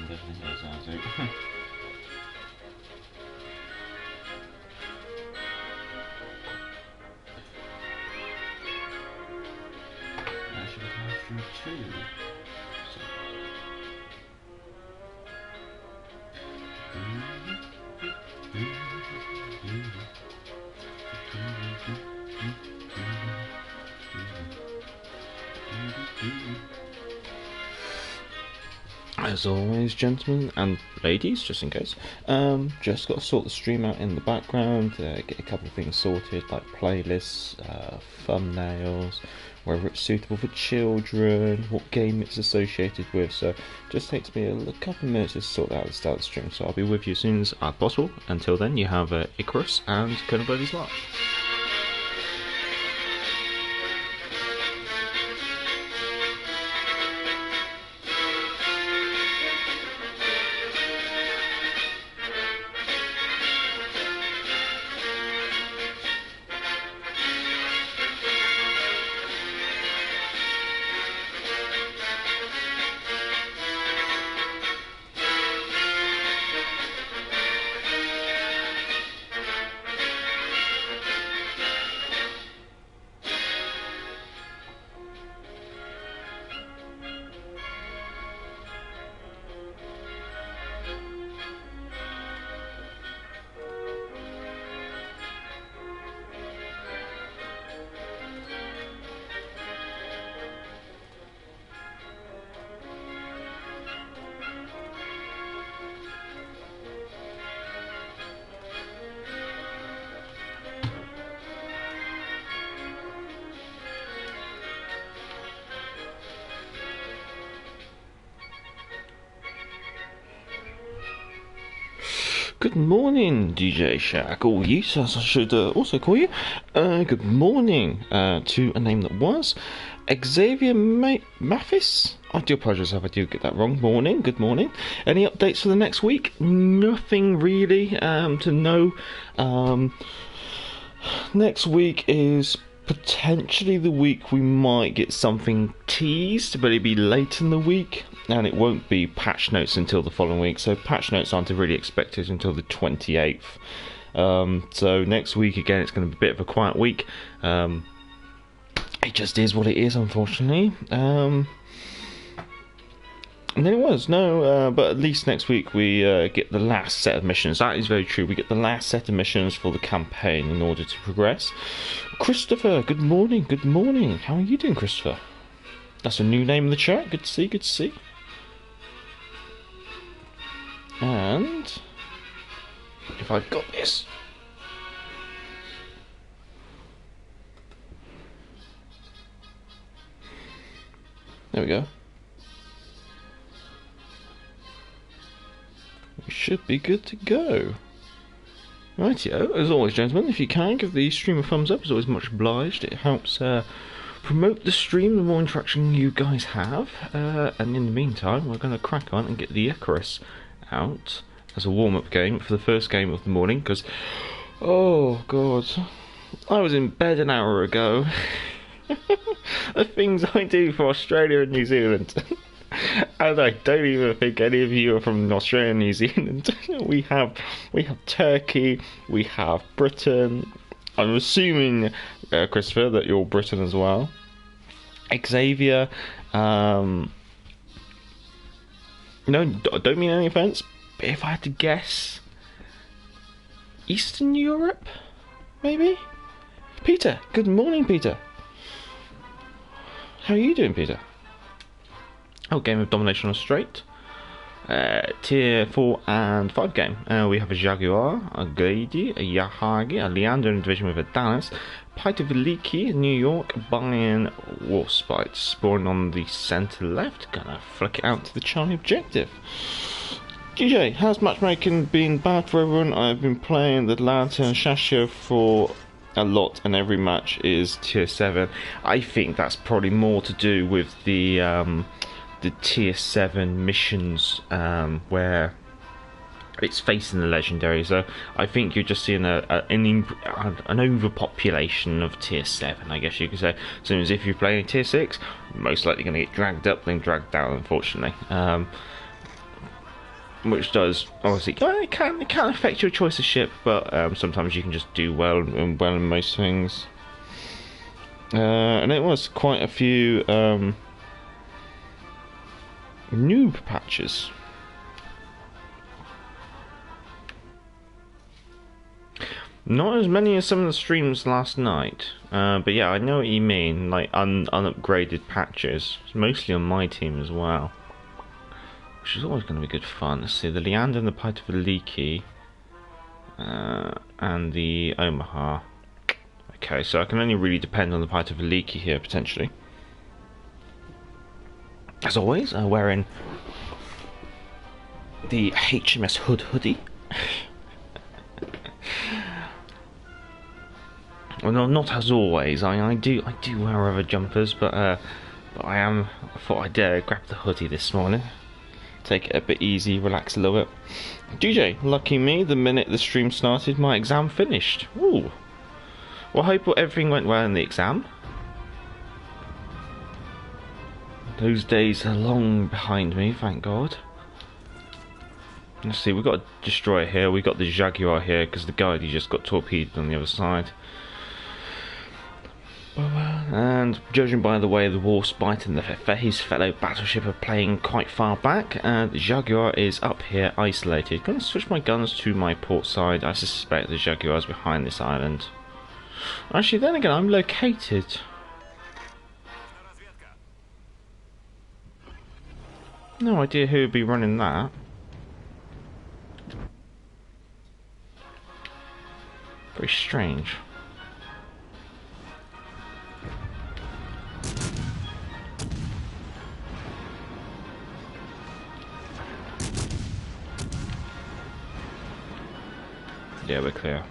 definitely is, I think. I should have through two. So. As always, gentlemen and ladies, just in case, just got to sort the stream out in the background, get a couple of things sorted, like playlists, thumbnails, whether it's suitable for children, what game it's associated with, so just takes me a couple of minutes to sort out the start of the stream, so I'll be with you as soon as possible. Until then, you have Icarus and Colonel Birdie's Luck. Good morning, DJ Shack, or Yeet, as I should also call you. Good morning to a name that was Xavier Mathis. I do apologise if I do get that wrong. Morning, good morning. Any updates for the next week? Nothing really to know. Next week is potentially the week we might get something teased, but it'll be late in the week, and it won't be patch notes until the following week, so patch notes aren't really expected until the 28th. So next week, again, it's going to be a bit of a quiet week. It just is what it is, unfortunately. And then it was, no, but at least next week we get the last set of missions. That is very true. We get the last set of missions for the campaign in order to progress. Christopher, good morning, good morning. How are you doing, Christopher? That's a new name in the chat. Good to see, good to see. And if I've got this. There we go. We should be good to go. Rightio, as always, gentlemen, if you can, give the stream a thumbs up. It's always much obliged. It helps promote the stream, the more interaction you guys have. And in the meantime, we're going to crack on and get the Icarus out as a warm-up game for the first game of the morning, because, oh god, I was in bed an hour ago. The things I do for Australia and New Zealand. And I don't even think any of you are from Australia and New Zealand. We have Turkey, we have Britain. I'm assuming, Christopher, that you're Britain as well. Xavier, no, don't mean any offence, but if I had to guess, Eastern Europe, maybe? Peter, good morning, Peter. How are you doing, Peter? Oh, game of domination on straight. Tier 4 and 5 game. We have a Jaguar, a Grady, a Yahagi, a Leander in division with a Dallas, Peter Veliki, New York, Bayern Warspite, spawning on the centre left. Gonna flick it out to the Charlie objective. DJ, how's matchmaking been bad for everyone? I've been playing the Atlanta and Shashio for a lot, and every match is tier 7. I think that's probably more to do with the tier 7 missions where it's facing the legendary, so I think you're just seeing an overpopulation of tier 7, I guess you could say. So as if you're playing tier 6, most likely going to get dragged up then dragged down, unfortunately. which does obviously it can affect your choice of ship, but sometimes you can just do well in most things. And it was quite a few noob patches. Not as many as some of the streams last night, but yeah, I know what you mean, like unupgraded patches, mostly on my team as well, which is always going to be good fun. Let's see, the Leander and the AUS and the Omaha. Okay, so I can only really depend on the AUS here, potentially. As always, wearing the HMS Hood hoodie. Well, no, not as always. I do wear other jumpers, but I thought I'd grab the hoodie this morning. Take it a bit easy, relax a little bit. DJ, lucky me, the minute the stream started, my exam finished. Ooh. Well, I hope everything went well in the exam. Those days are long behind me, thank God. Let's see, we've got a destroyer here, we've got the Jaguar here, because the guy he just got torpedoed on the other side. And judging by the way the Warspite and his fellow battleship are playing quite far back, the Jaguar is up here isolated. Going to switch my guns to my port side. I suspect the Jaguar is behind this island. Actually, then again, I'm located. No idea who would be running that. Very strange. Yeah, we're clear.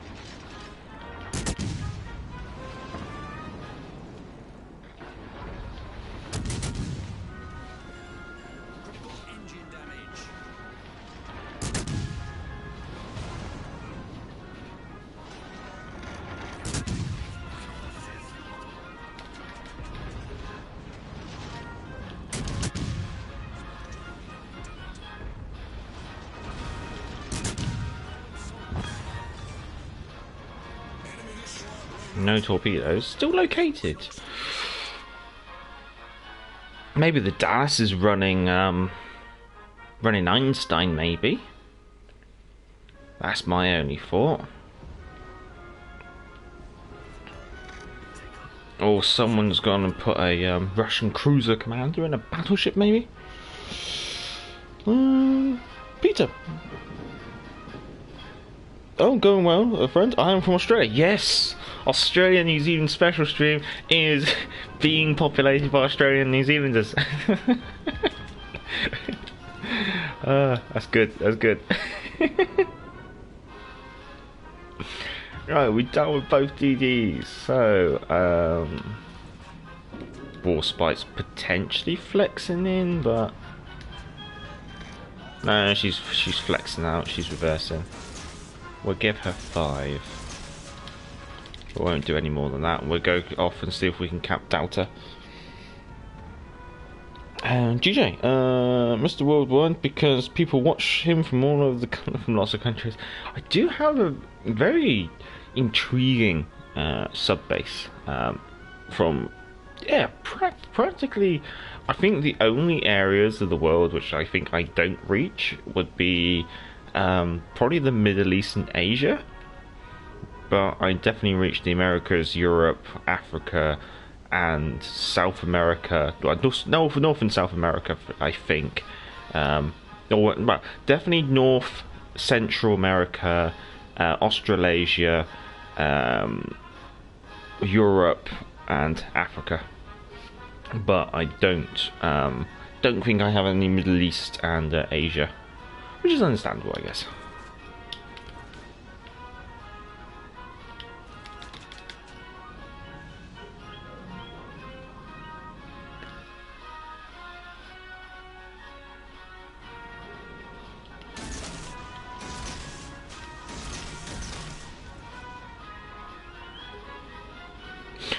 No torpedoes. Still located. Maybe the Dallas is running running Einstein, maybe. That's my only thought. Or someone's gone and put a Russian cruiser commander in a battleship, maybe? Peter. Oh, going well, friend. I am from Australia. Yes! Australia New Zealand Special stream is being populated by Australian and New Zealanders. That's good, that's good. Right, we're done with both DDs. So, Warspite's potentially flexing in, but no, she's flexing out, she's reversing. We'll give her 5. We won't do any more than that. We'll go off and see if we can cap Delta. And GJ, Mr. Worldwide, because people watch him from all over from lots of countries. I do have a very intriguing sub base from practically. I think the only areas of the world which I think I don't reach would be probably the Middle East and Asia. But I definitely reached the Americas, Europe, Africa, and South America. North and South America, I think. Well, definitely North, Central America, Australasia, Europe, and Africa. But I don't think I have any Middle East and Asia, which is understandable, I guess.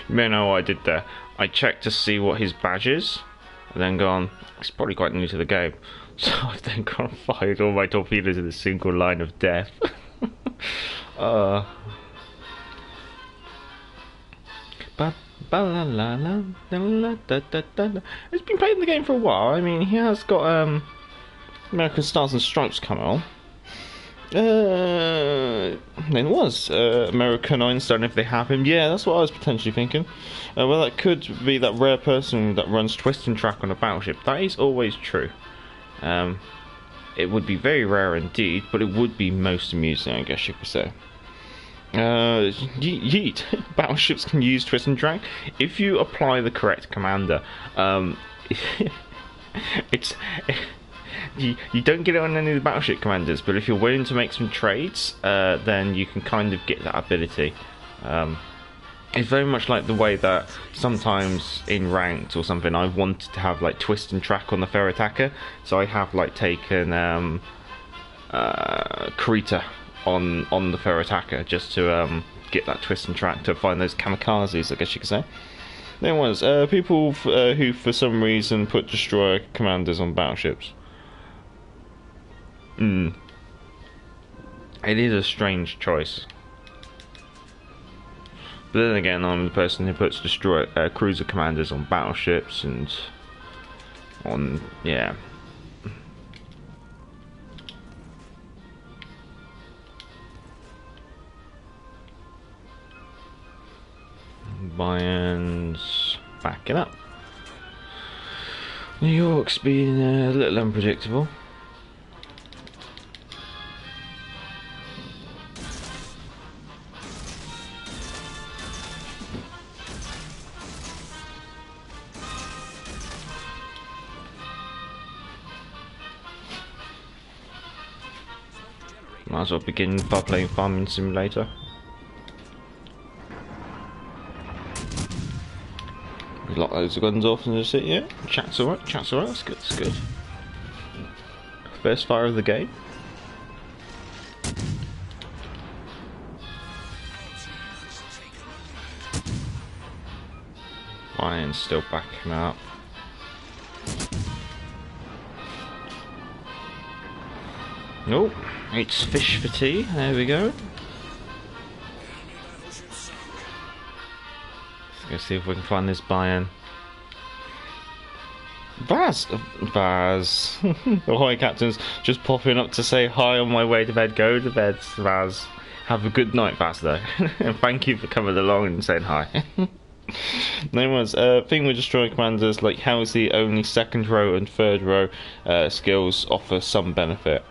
You may know what I did there. I checked to see what his badge is, and then gone, it's probably quite new to the game. So I've then gone and fired all my torpedoes in a single line of death. uh, He's been playing the game for a while. I mean, he has got American Stars and Stripes coming on. Then it was American Einstein if they have him. Yeah, that's what I was potentially thinking. Well, that could be that rare person that runs twist and track on a battleship. That is always true. It would be very rare indeed, but it would be most amusing, I guess you could say. Yeet. Battleships can use twist and track if you apply the correct commander. It's you don't get it on any of the battleship commanders, but if you're willing to make some trades, then you can kind of get that ability. It's very much like the way that sometimes in ranked or something I've wanted to have like twist and track on the fair attacker, so I have like taken Krita on the fair attacker just to get that twist and track to find those kamikazes, I guess you could say. There was people who for some reason put destroyer commanders on battleships. It is a strange choice. But then again, I'm the person who puts destroyer cruiser commanders on battleships and on, yeah. Bayern's backing up. New York's been a little unpredictable. Might as well begin by playing Farming Simulator. We lock those guns off and just sit, yeah. Chat's alright, that's good, that's good. First fire of the game. Ryan's still backing up. Nope, it's fish for tea, there we go. Let's go see if we can find this Bayern. Vaz! Ahoy, captains, just popping up to say hi on my way to bed. Go to bed, Vaz. Have a good night, Vaz, though. And thank you for coming along and saying hi. There was thing with destroyer commanders, like how is the only second row and third row skills offer some benefit.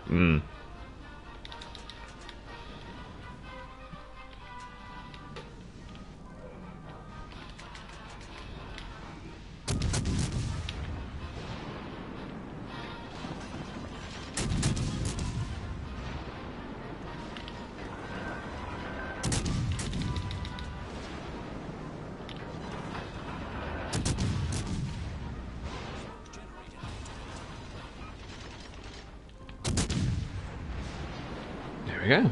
There we go.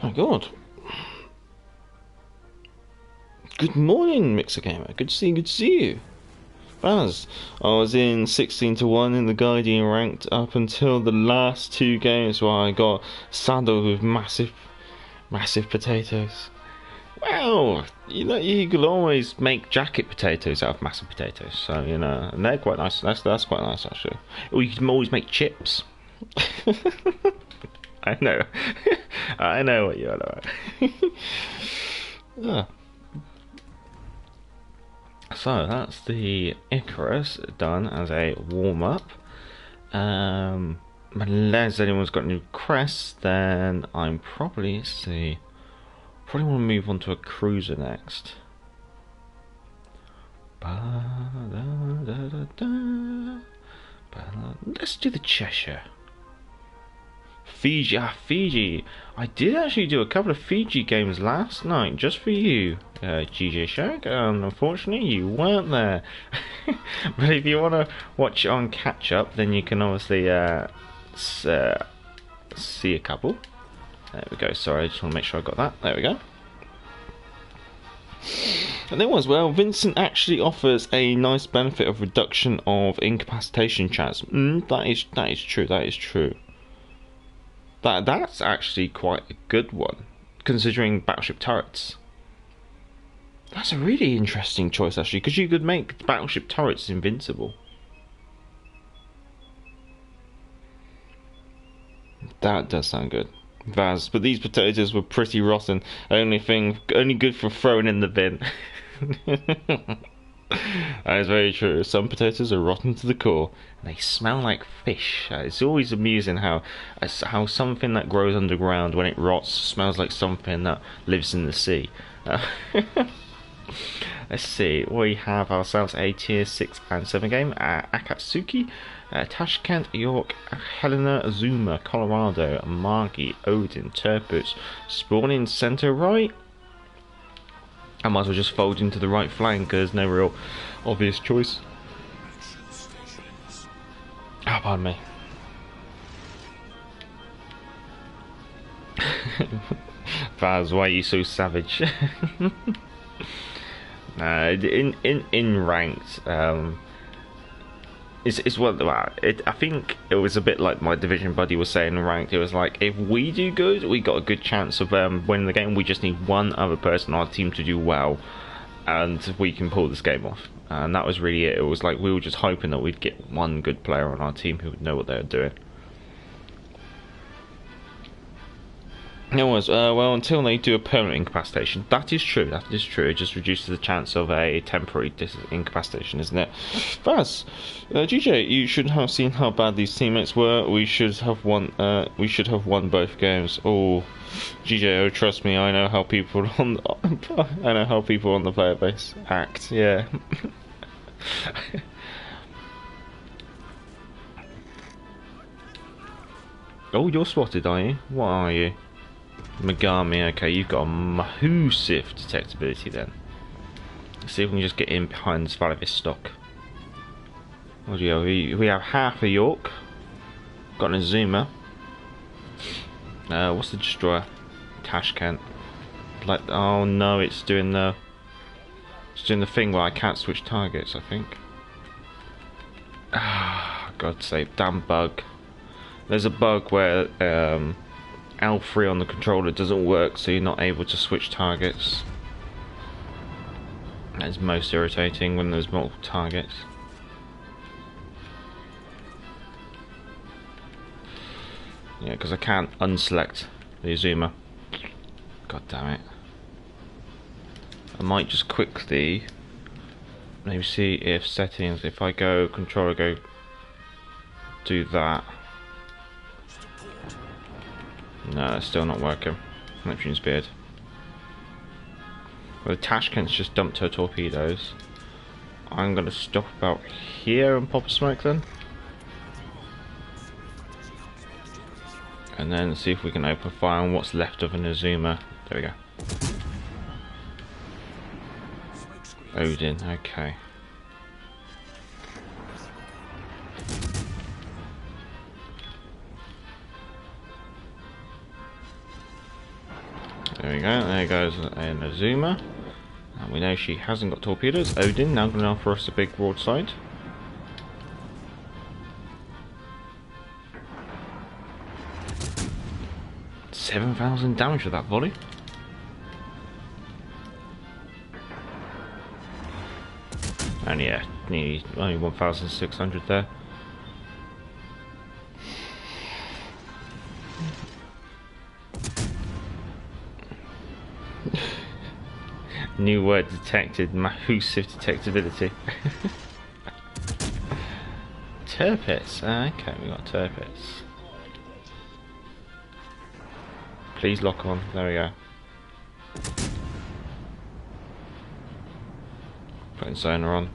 Oh god. Good morning, Mixer Gamer. Good to see you. Baz, I was in 16-1 in the Guardian ranked up until the last two games where I got saddled with massive potatoes. Well, you know, you could always make jacket potatoes out of massive potatoes, so you know, and they're quite nice. That's quite nice actually. Or you can always make chips. I know. I know what you're about. So that's the Icarus done as a warm-up. Unless anyone's got new crests, then I'm probably, let's see, probably want to move on to a cruiser next. Let's do the Cheshire. Fiji. I did actually do a couple of Fiji games last night just for you, GJ Shark. Unfortunately, you weren't there. But if you want to watch it on catch up, then you can obviously see a couple. There we go. Sorry, I just want to make sure I got that. There we go. And there was, well, Vincent actually offers a nice benefit of reduction of incapacitation chance. That is true. That is true. That's actually quite a good one, considering battleship turrets. That's a really interesting choice, actually, because you could make battleship turrets invincible. That does sound good. Vaz, but these potatoes were pretty rotten. Only good for throwing in the bin. That is very true. Some potatoes are rotten to the core, and they smell like fish. It's always amusing how something that grows underground, when it rots, smells like something that lives in the sea. Let's see. We have ourselves a tier 6 and 7 game. Akatsuki, Tashkent, York, Helena, Zuma, Colorado, Margi, Odin, Turpus, spawning center right. I might as well just fold into the right flank because there's no real obvious choice. Oh, pardon me. Vaz, why are you so savage? In ranked, it's what I think it was a bit like my division buddy was saying in ranked. It was like, if we do good, we got a good chance of winning the game. We just need one other person on our team to do well, and we can pull this game off. And that was really it. It was like we were just hoping that we'd get one good player on our team who would know what they were doing. It was, well, until they do a permanent incapacitation. That is true, that is true. It just reduces the chance of a temporary incapacitation, isn't it? Vaz, GJ, you should have seen how bad these teammates were. We should have won both games. Oh, GJ, oh, trust me, I know how people on the player base act, yeah. Oh, you're spotted, are you? What are you? Megami, okay, you've got a massive detectability then. Let's see if we can just get in behind this Valivis-stock. What do you have? We have half a York. Got an Azuma. What's the destroyer? Tashkent. Like, oh no, it's doing the thing where I can't switch targets, I think. Ah, God's sake, damn bug. There's a bug where L3 on the controller doesn't work, so you're not able to switch targets. That's most irritating when there's multiple targets. Yeah, because I can't unselect the Azuma. God damn it. I might just quickly maybe see if settings, if I go controller, go do that. No, it's still not working. Neptune's beard. Well, the Tashkent's just dumped her torpedoes. I'm gonna stop about here and pop a smoke then. And then see if we can open fire on what's left of an Azuma. There we go. Odin, okay. There we go, there goes an Azuma. And we know she hasn't got torpedoes. Odin now going to offer us a big broadside. $7,000 damage with that volley. And yeah, only 1,600 there. New word detected, massive detectability. Turpits, okay, we got Turpits. Please lock on, there we go. Putting sonar on.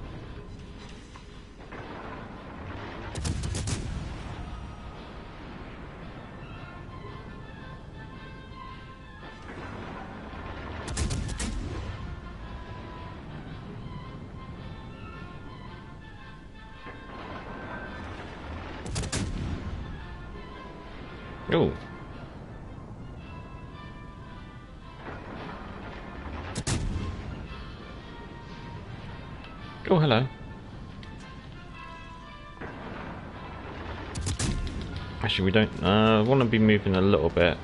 Oh. Oh, hello. Actually, we don't want to be moving a little bit,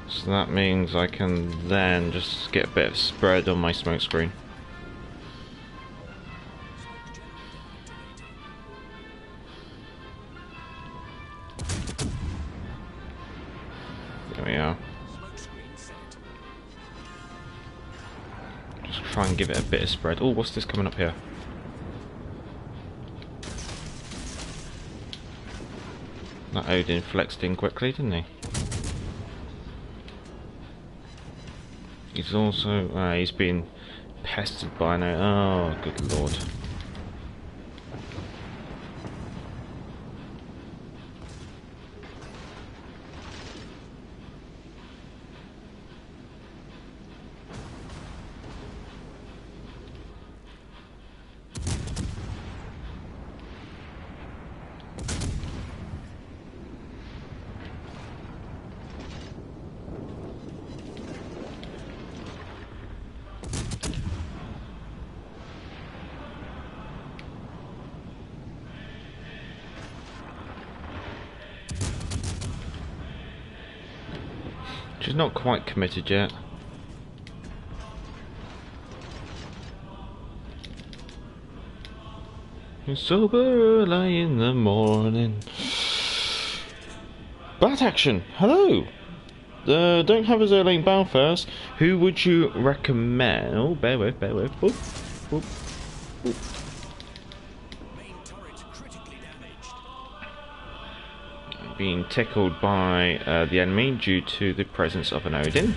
so that means I can then just get a bit of spread on my smoke screen. There we are. Just try and give it a bit of spread. Oh, what's this coming up here? That Odin flexed in quickly, didn't he? He's also, he's been pestered by no. Oh, good lord. She's not quite committed yet. It's sober early in the morning. Bat action! Hello! Don't have us early in Belfast. Who would you recommend? Oh, bear with. Boop, boop, boop. Being tickled by the enemy due to the presence of an Odin.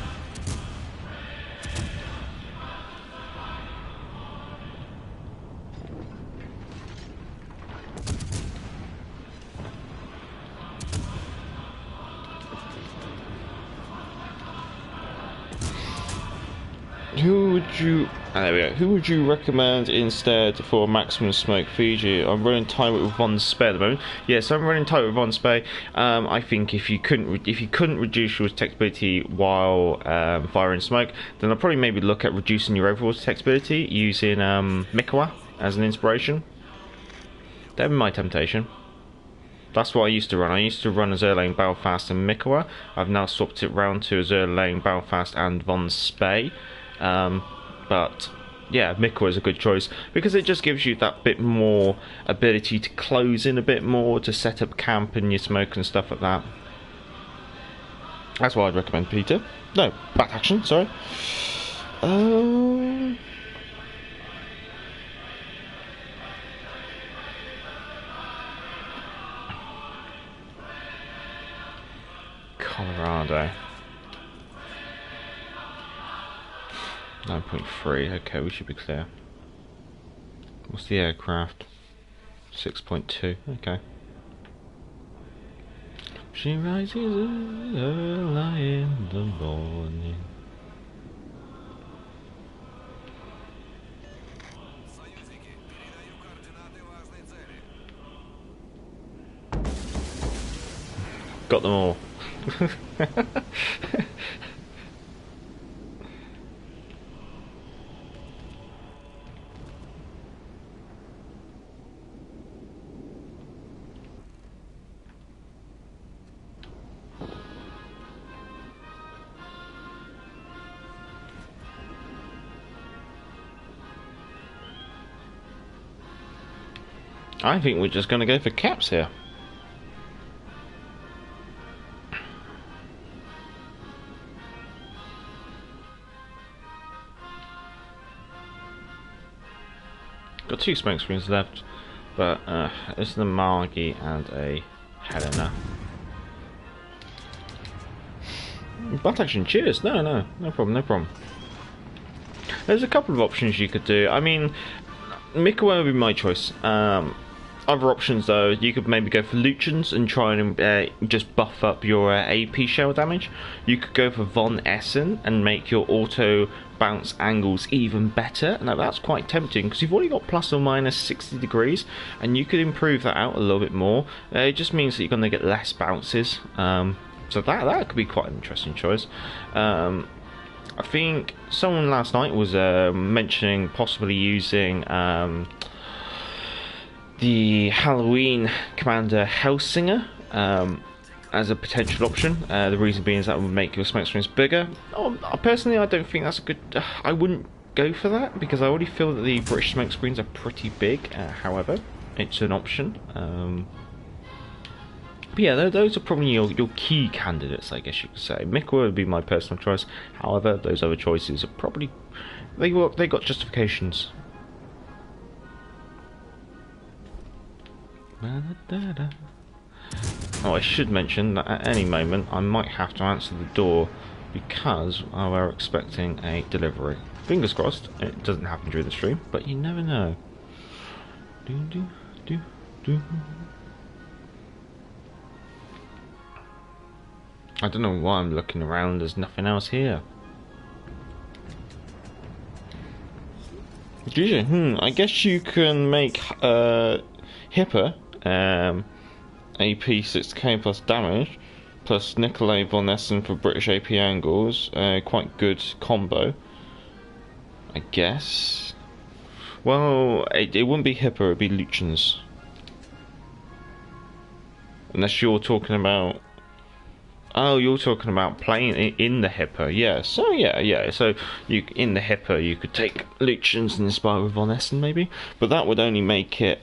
There we go. Who would you recommend instead for maximum smoke Fiji? I'm running tight with Von Spey at the moment. Yes, I'm running tight with Von Spey. I think if you couldn't reduce your detectability while firing smoke, then I'll probably maybe look at reducing your overall detectability using Mikowa as an inspiration. That would be my temptation. That's what I used to run. I used to run Azerlane, Belfast and Mikowa. I've now swapped it round to Azerlane, Belfast and Von Spey. But yeah, Mikowa is a good choice because it just gives you that bit more ability to close in a bit more, to set up camp and your smoke and stuff like that. That's what I'd recommend, Peter. No, bat action, sorry. Colorado. 9.3, okay, we should be clear. What's the aircraft? 6.2, okay. She rises early in the morning. Got them all. I think we're just going to go for caps here. Got 2 smoke screens left, but this is the Margie and a Helena. Butt action, cheers! No problem. There's a couple of options you could do. I mean, Mikowa would be my choice. Other options though, you could maybe go for Lucians and try and just buff up your AP shell damage. You could go for Von Essen and make your auto bounce angles even better. Now that's quite tempting because you've already got plus or minus 60 degrees and you could improve that out a little bit more. It just means that you're going to get less bounces. So that could be quite an interesting choice. I think someone last night was mentioning possibly using the Halloween Commander Hellsinger as a potential option. The reason being is that would make your smoke screens bigger. Personally, I don't think that's a good... I wouldn't go for that, because I already feel that the British smoke screens are pretty big. However, it's an option. But yeah, those are probably your key candidates, I guess you could say. Mikkel would be my personal choice. However, those other choices are probably... They got justifications. Oh, I should mention that at any moment I might have to answer the door because we're expecting a delivery. Fingers crossed it doesn't happen during the stream, but you never know. I don't know why I'm looking around, there's nothing else here. I guess you can make Hipper AP 6k plus damage, plus Nikolai von Essen for British AP angles. Quite good combo, I guess. Well, it wouldn't be Hipper, it'd be Lucian's. Unless you're talking about... Oh, you're talking about playing in the Hipper, yeah. So yeah. So you in the Hipper you could take Lucian's and inspire with von Essen maybe, but that would only make it.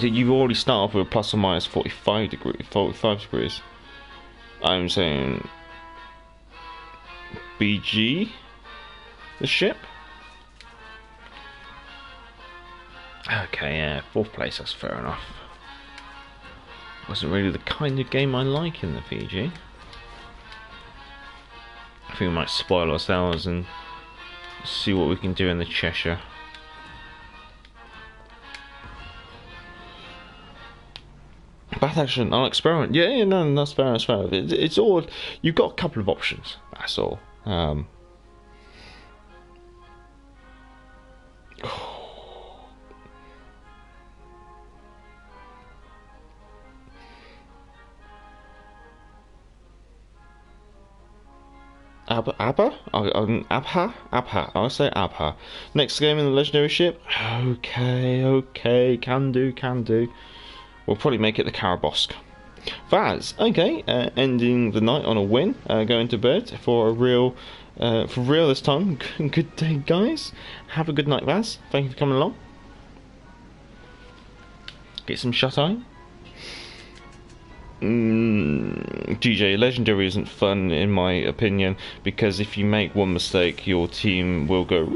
You already start off with a plus or minus 45 degrees. I'm saying BG, the ship. Okay, yeah, 4th place. That's fair enough. Wasn't really the kind of game I like in the Fiji. I think we might spoil ourselves and see what we can do in the Cheshire. Bath action, I'll experiment. Yeah, no, that's fair. It's all, you've got a couple of options. That's all. Abha? I'll say Abha. Next game in the legendary ship? Okay, can do. We'll probably make it the Karabosk. Vaz, okay, ending the night on a win, going to bed for real this time. Good day, guys. Have a good night, Vaz. Thank you for coming along. Get some shut-eye. GJ, legendary isn't fun in my opinion, because if you make one mistake your team will go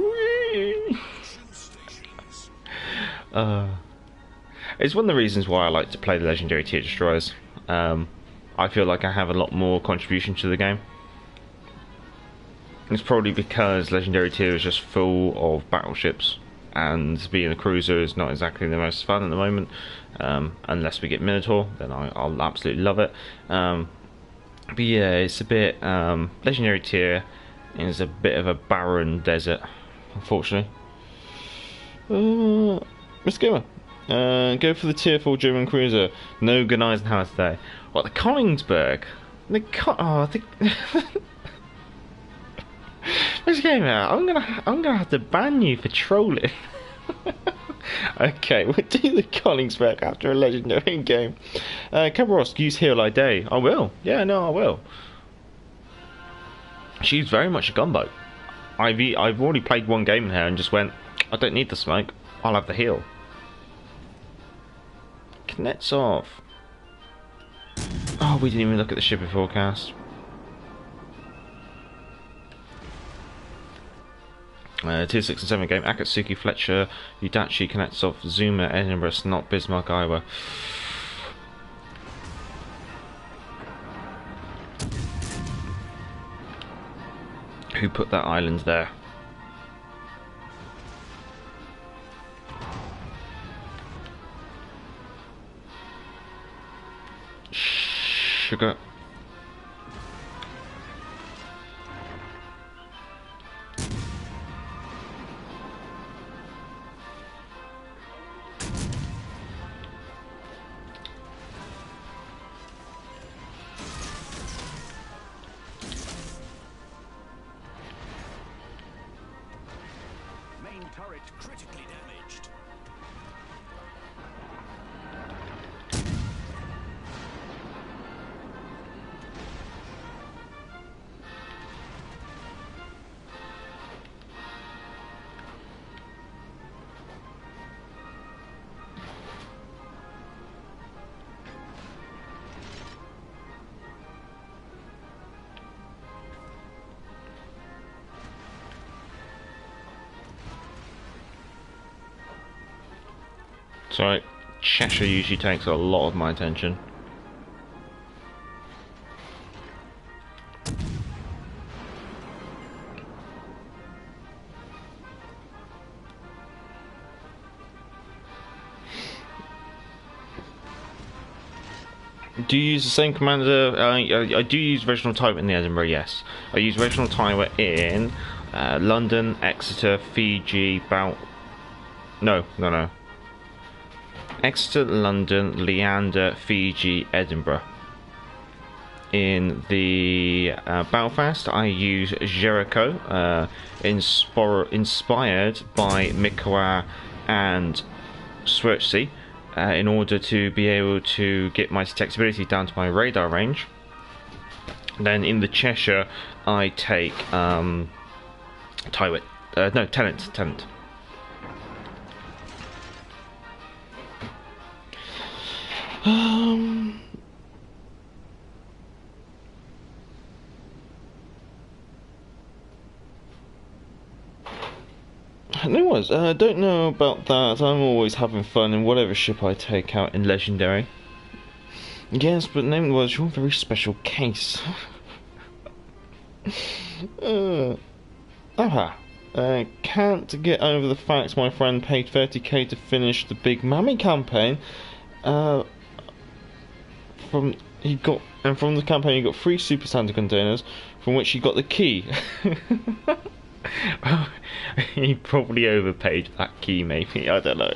it's one of the reasons why I like to play the legendary tier destroyers. I feel like I have a lot more contribution to the game. It's probably because legendary tier is just full of battleships, and being a cruiser is not exactly the most fun at the moment. Unless we get Minotaur, then I'll absolutely love it. But yeah, it's a bit... legendary tier is a bit of a barren desert, unfortunately. Mr. Gamer, go for the tier 4 German cruiser. No Guneisenhower today. What, the Königsberg? Mr. Gamer, I'm gonna have to ban you for trolling. Okay, we'll do the Königsberg after a legendary game. Kabarovsk, use Heal I Day. I will. Yeah, no, I will. She's very much a gunboat. I've already played one game in her and just went, I don't need the smoke, I'll have the heal. Knetsov. Oh, we didn't even look at the shipping forecast. Tier 6 and 7 game. Akatsuki, Fletcher, Udachi, Knetsov, Zuma, Edinburgh, Snot, Bismarck, Iowa. Who put that island there? Sugar. So Cheshire usually takes a lot of my attention. Do you use the same commander? I do use Reginald Tyler in the Edinburgh, yes. I use Reginald Tyler in London, Exeter, Fiji, No. Exeter, London, Leander, Fiji, Edinburgh. In the Belfast, I use Jericho, inspired by Mikoa and Swertsey, in order to be able to get my detectability down to my radar range. Then in the Cheshire, I take Tennant. I don't know about that. I'm always having fun in whatever ship I take out in Legendary. Yes, but name was your very special case. Can't get over the fact my friend paid 30k to finish the Big Mammy campaign. From the campaign he got 3 Super Santa containers, from which he got the key. Well, he probably overpaid that key, maybe. I don't know.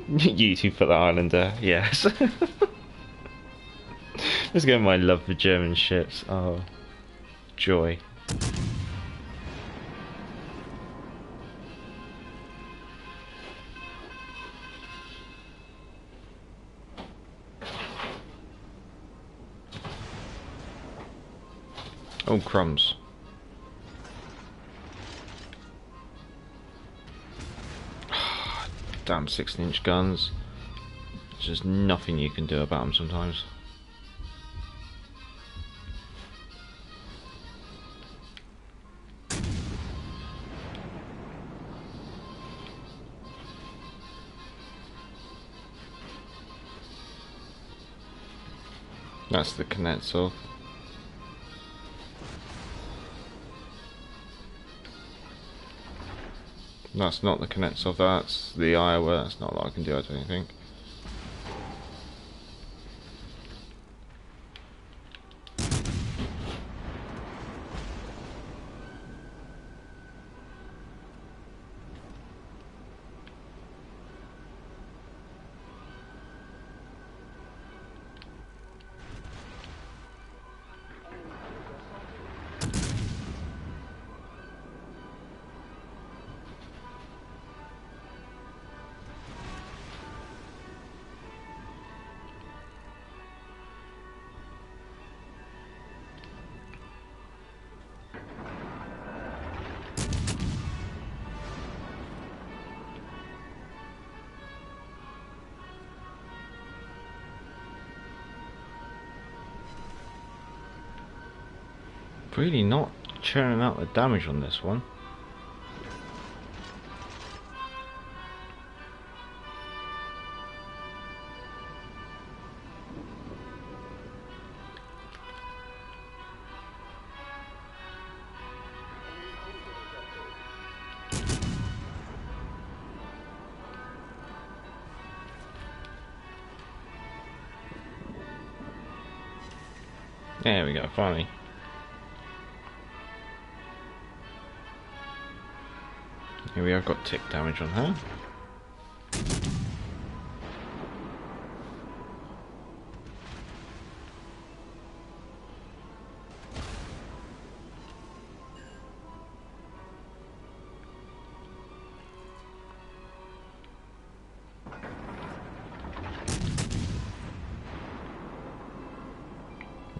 You two for the Islander, yes. Let's go with my love for German ships. Oh, joy. Oh, crumbs. Damn 16-inch guns. There's just nothing you can do about them sometimes. That's the Kuznetsov. That's not the Kuznetsov, that's the Iowa. That's not what I can do, I don't think. Really not churning out the damage on this one. There we go, finally. Here we have got tick damage on her.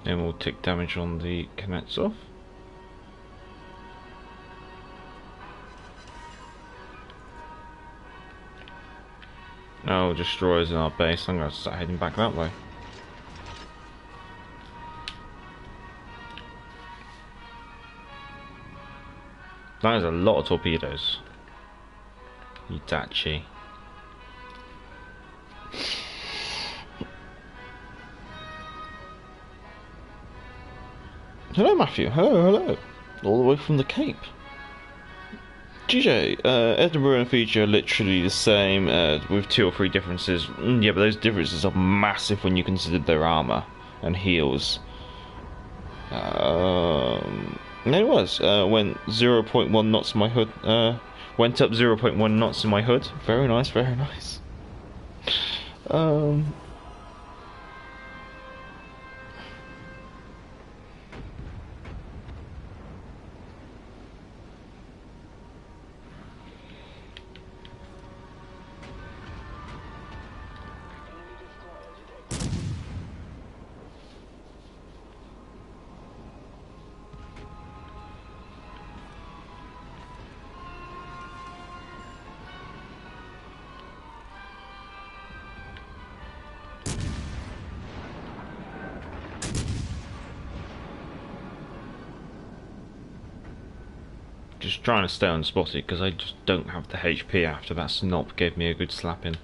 Then we'll tick damage on the Kuznetsov. Oh, destroyers in our base. I'm going to start heading back that way. That is a lot of torpedoes. Itachi. Hello, Matthew. Hello, hello. All the way from the Cape. GJ, Edinburgh and Fiji are literally the same, with 2 or 3 differences. Yeah, but those differences are massive when you consider their armour and heals. And it was, went 0.1 knots in my hood, went up 0.1 knots in my hood. Very nice, very nice. Just trying to stay unspotted because I just don't have the HP after that snop gave me a good slapping.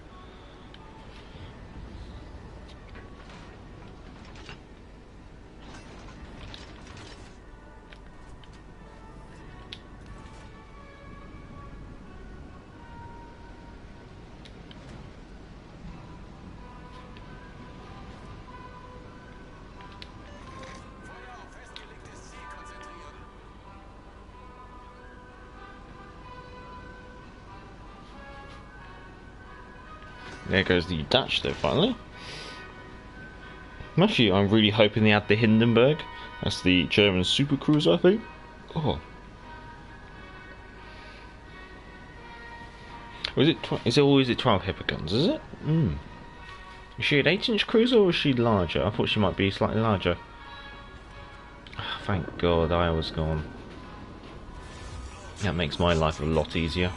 There goes the Dutch though, finally. Actually, I'm really hoping they add the Hindenburg. That's the German super cruiser, I think. Oh. Is it always 12 Hippogons, is it? Is she an 8-inch cruiser or is she larger? I thought she might be slightly larger. Oh, thank God I was gone. That makes my life a lot easier.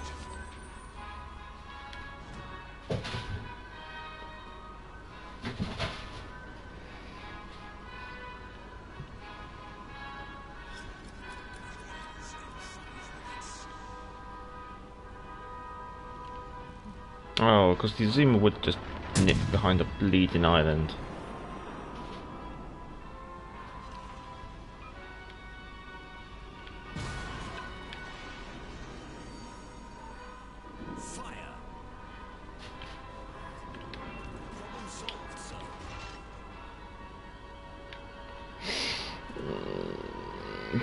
Oh, because the Zuma would just nip behind a bleeding island.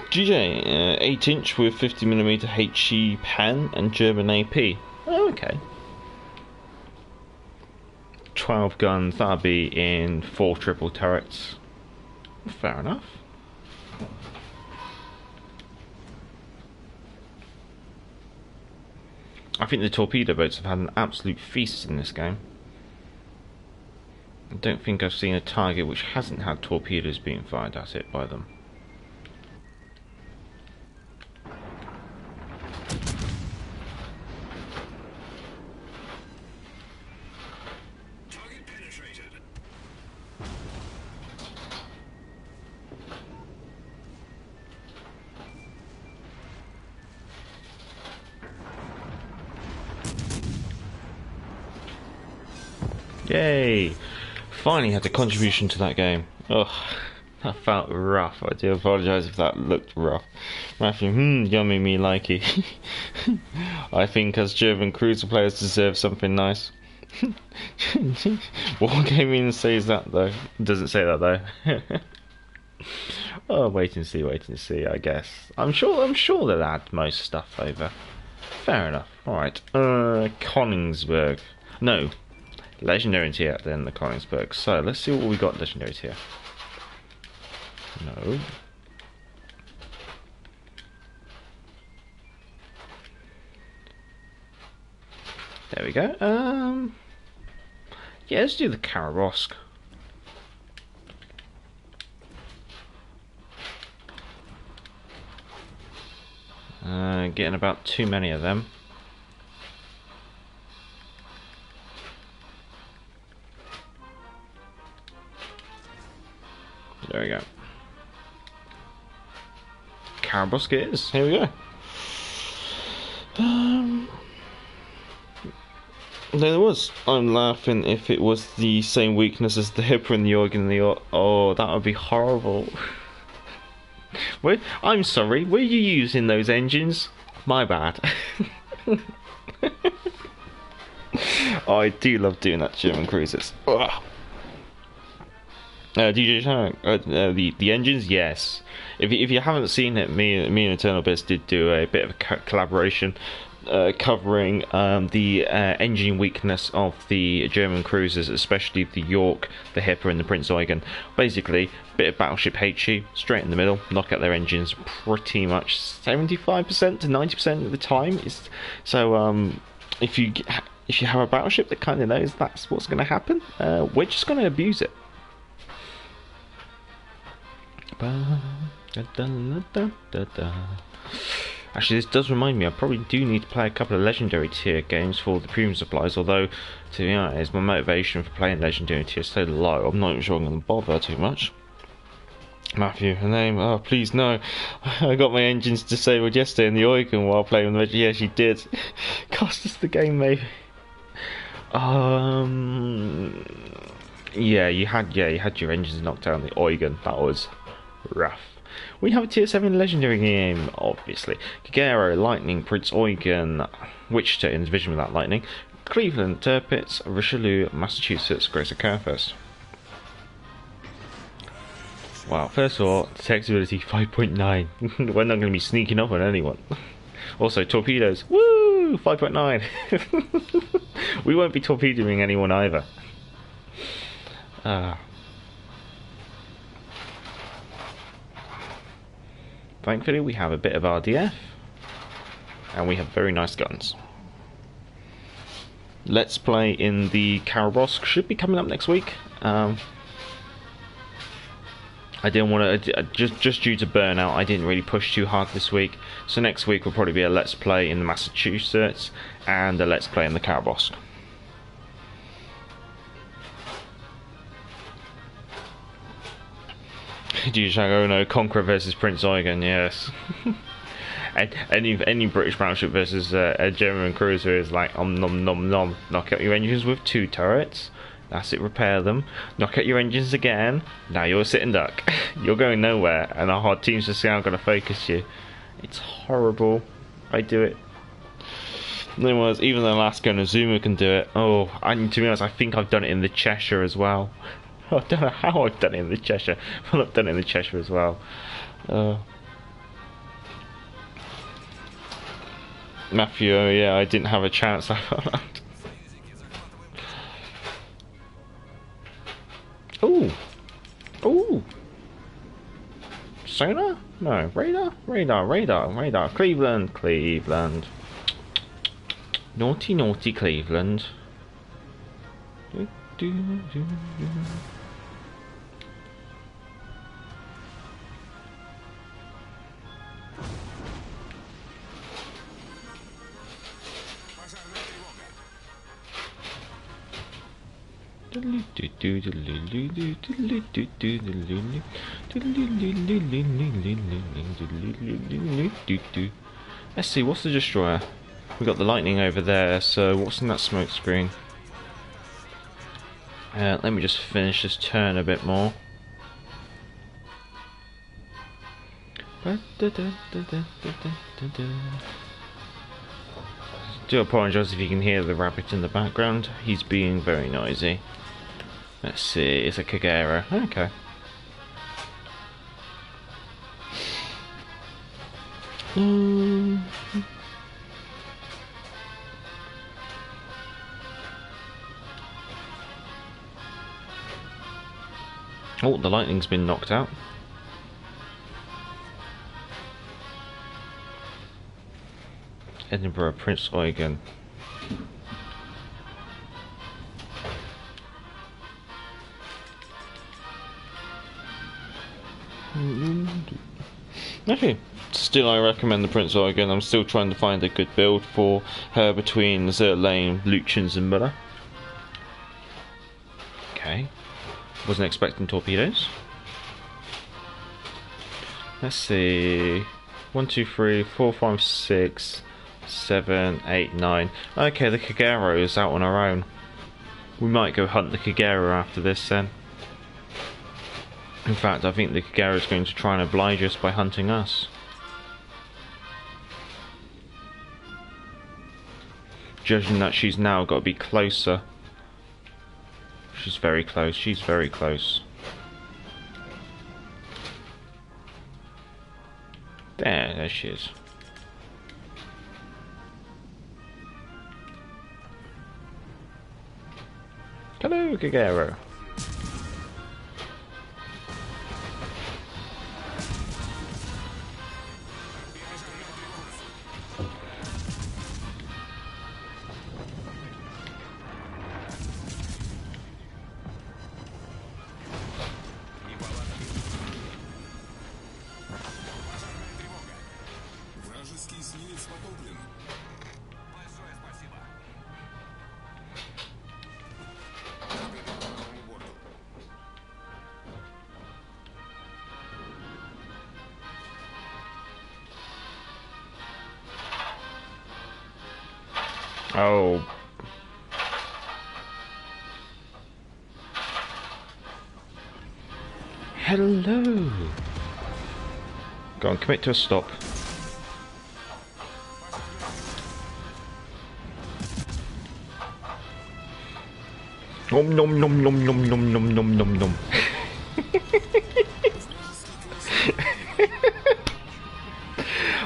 GJ, 8-inch with 50mm HE pan and German AP. Oh, okay. 12 guns, that'll be in 4 triple turrets. Fair enough. I think the torpedo boats have had an absolute feast in this game. I don't think I've seen a target which hasn't had torpedoes being fired at it by them. Yay! Finally had a contribution to that game. Ugh, that felt rough. I do apologise if that looked rough. Matthew, yummy me likey. I think us German cruiser players deserve something nice. Wargaming says that though. Doesn't say that though. Oh, wait and see, I guess. I'm sure they'll add most stuff over. Fair enough. Alright. Koningsberg. No. Legendary tier, then the Koningsberg. So let's see what we got legendary tier. No. There we go. Yeah, let's do the Karabosk. Getting about too many of them. There we go. Karabosk it is. Here we go. There it was. I'm laughing if it was the same weakness as the Hipper and the organ and the... Oh, that would be horrible. I'm sorry, were you using those engines? My bad. I do love doing that to German cruisers. DJ Shank, the engines, yes. If you haven't seen it, me and Eternal Biz did do a bit of a collaboration covering the engine weakness of the German cruisers, especially the York, the Hipper, and the Prince Eugen. Basically, a bit of Battleship HE, straight in the middle, knock out their engines pretty much 75% to 90% of the time. So if you have a battleship that kind of knows that's what's going to happen, we're just going to abuse it. Actually, this does remind me, I probably do need to play a couple of legendary tier games for the premium supplies, although, to be honest, my motivation for playing legendary tier is so low, I'm not even sure I'm going to bother too much. Matthew, her name, oh please no, I got my engines disabled yesterday in the Eugen while playing with the yes you did. Cost us the game maybe. Yeah, you had your engines knocked down the Eugen, that was rough. We have a tier 7 legendary game, obviously. Kagero, Lightning, Prince Eugen, Wichita in division with that Lightning, Cleveland, Tirpitz, Richelieu, Massachusetts, Grace Curfest. Wow, first of all, text ability 5.9. We're not going to be sneaking up on anyone. Also, torpedoes, woo, 5.9. We won't be torpedoing anyone either. Thankfully, we have a bit of RDF, and we have very nice guns. Let's Play in the Karabosk should be coming up next week. I didn't want to, just due to burnout, I didn't really push too hard this week. So next week will probably be a Let's Play in the Massachusetts and a Let's Play in the Karabosk. Oh no, Conqueror versus Prince Eugen, yes. any British battleship versus a German cruiser is like nom nom nom. Knock out your engines with 2 turrets. That's it, repair them. Knock out your engines again. Now you're a sitting duck. You're going nowhere, and our hard teams just aren't going to focus you. It's horrible. I do it. Then was even the Alaska and Azuma can do it. Oh, and to be honest, I think I've done it in the Cheshire as well. I don't know how I've done it in the Cheshire, but I've done it in the Cheshire as well. Matthew, yeah, I didn't have a chance. Ooh, ooh. Sonar? No, radar, radar, radar, radar. Cleveland, Cleveland. Naughty, naughty Cleveland. Do, do, do, do. Let's see, what's the destroyer? We got the Lightning over there, so what's in that smoke screen? Let me just finish this turn a bit more. Do apologise if you can hear the rabbit in the background. He's being very noisy. Let's see, it's a Kagero. Okay. Oh, the Lightning's been knocked out. Edinburgh, Prince Eugen. Okay, still I recommend the Prince Eugen. I'm still trying to find a good build for her between Zerlane, Luchens and Muller. Okay, wasn't expecting torpedoes. Let's see, 1, 2, 3, 4, 5, 6, 7, 8, 9. Okay, the Kagero is out on our own. We might go hunt the Kagero after this then. In fact, I think the Kagera is going to try and oblige us by hunting us. Judging that she's now got to be closer. She's very close, she's very close. There she is. Hello, Kagera. Oh. Hello. Go on, commit to a stop. Nom nom nom nom nom nom nom nom nom nom.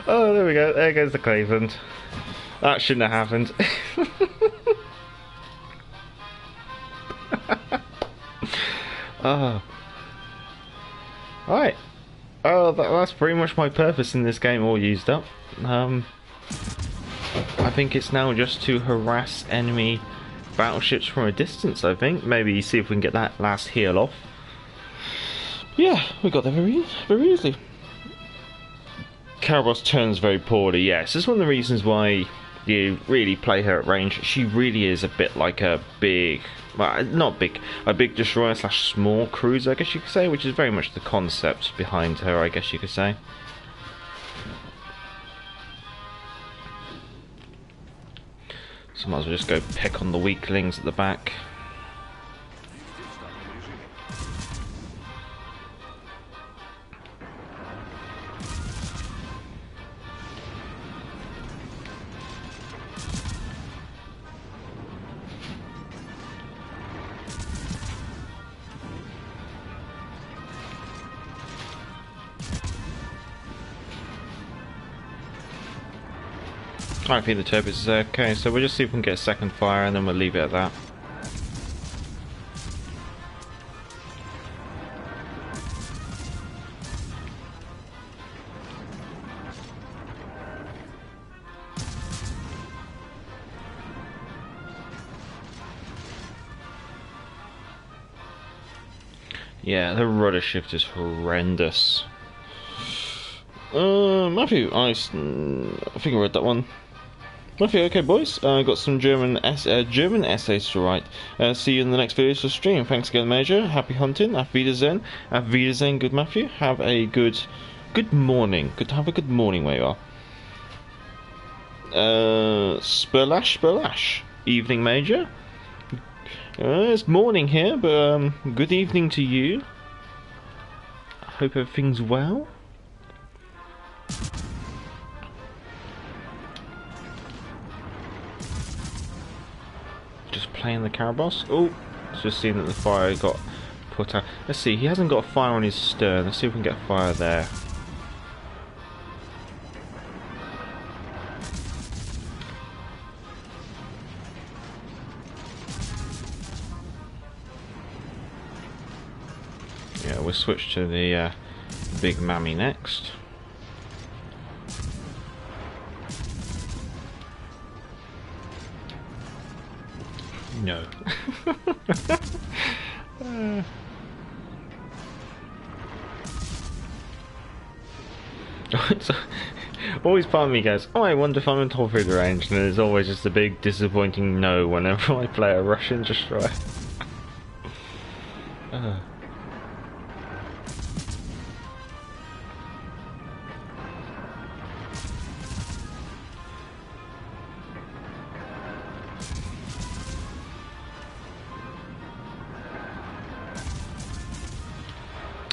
Oh, there we go. There goes the Cleveland. That shouldn't have happened. Oh. Alright. Oh, that's pretty much my purpose in this game all used up. I think it's now just to harass enemy battleships from a distance, I think. Maybe see if we can get that last heal off. Yeah, we got there very easily. Caraboss turns very poorly, yes. This is one of the reasons why you really play her at range. She really is a bit like a big, well, not big, a big destroyer slash small cruiser, I guess you could say, which is very much the concept behind her, I guess you could say. So might as well just go pick on the weaklings at the back. I think the turbos is okay, so we'll just see if we can get a second fire and then we'll leave it at that. Yeah, the rudder shift is horrendous. Matthew, I think I read that one. Matthew, okay boys, got some German essays to write. See you in the next videos for stream. Thanks again, Major. Happy hunting. Auf Wiedersehen. Auf Wiedersehen, good Matthew. Have a good morning. Have a good morning where you are. Splash. Evening, Major. It's morning here, but good evening to you. Hope everything's well. Just playing the Caraboss. Oh, just seeing that the fire got put out. Let's see, he hasn't got a fire on his stern. Let's see if we can get a fire there. Yeah, we'll switch to the Big Mammy next. No. So, always part of me goes, oh, I wonder if I'm in top of the range, and there's always just a big disappointing no whenever I play a Russian destroyer.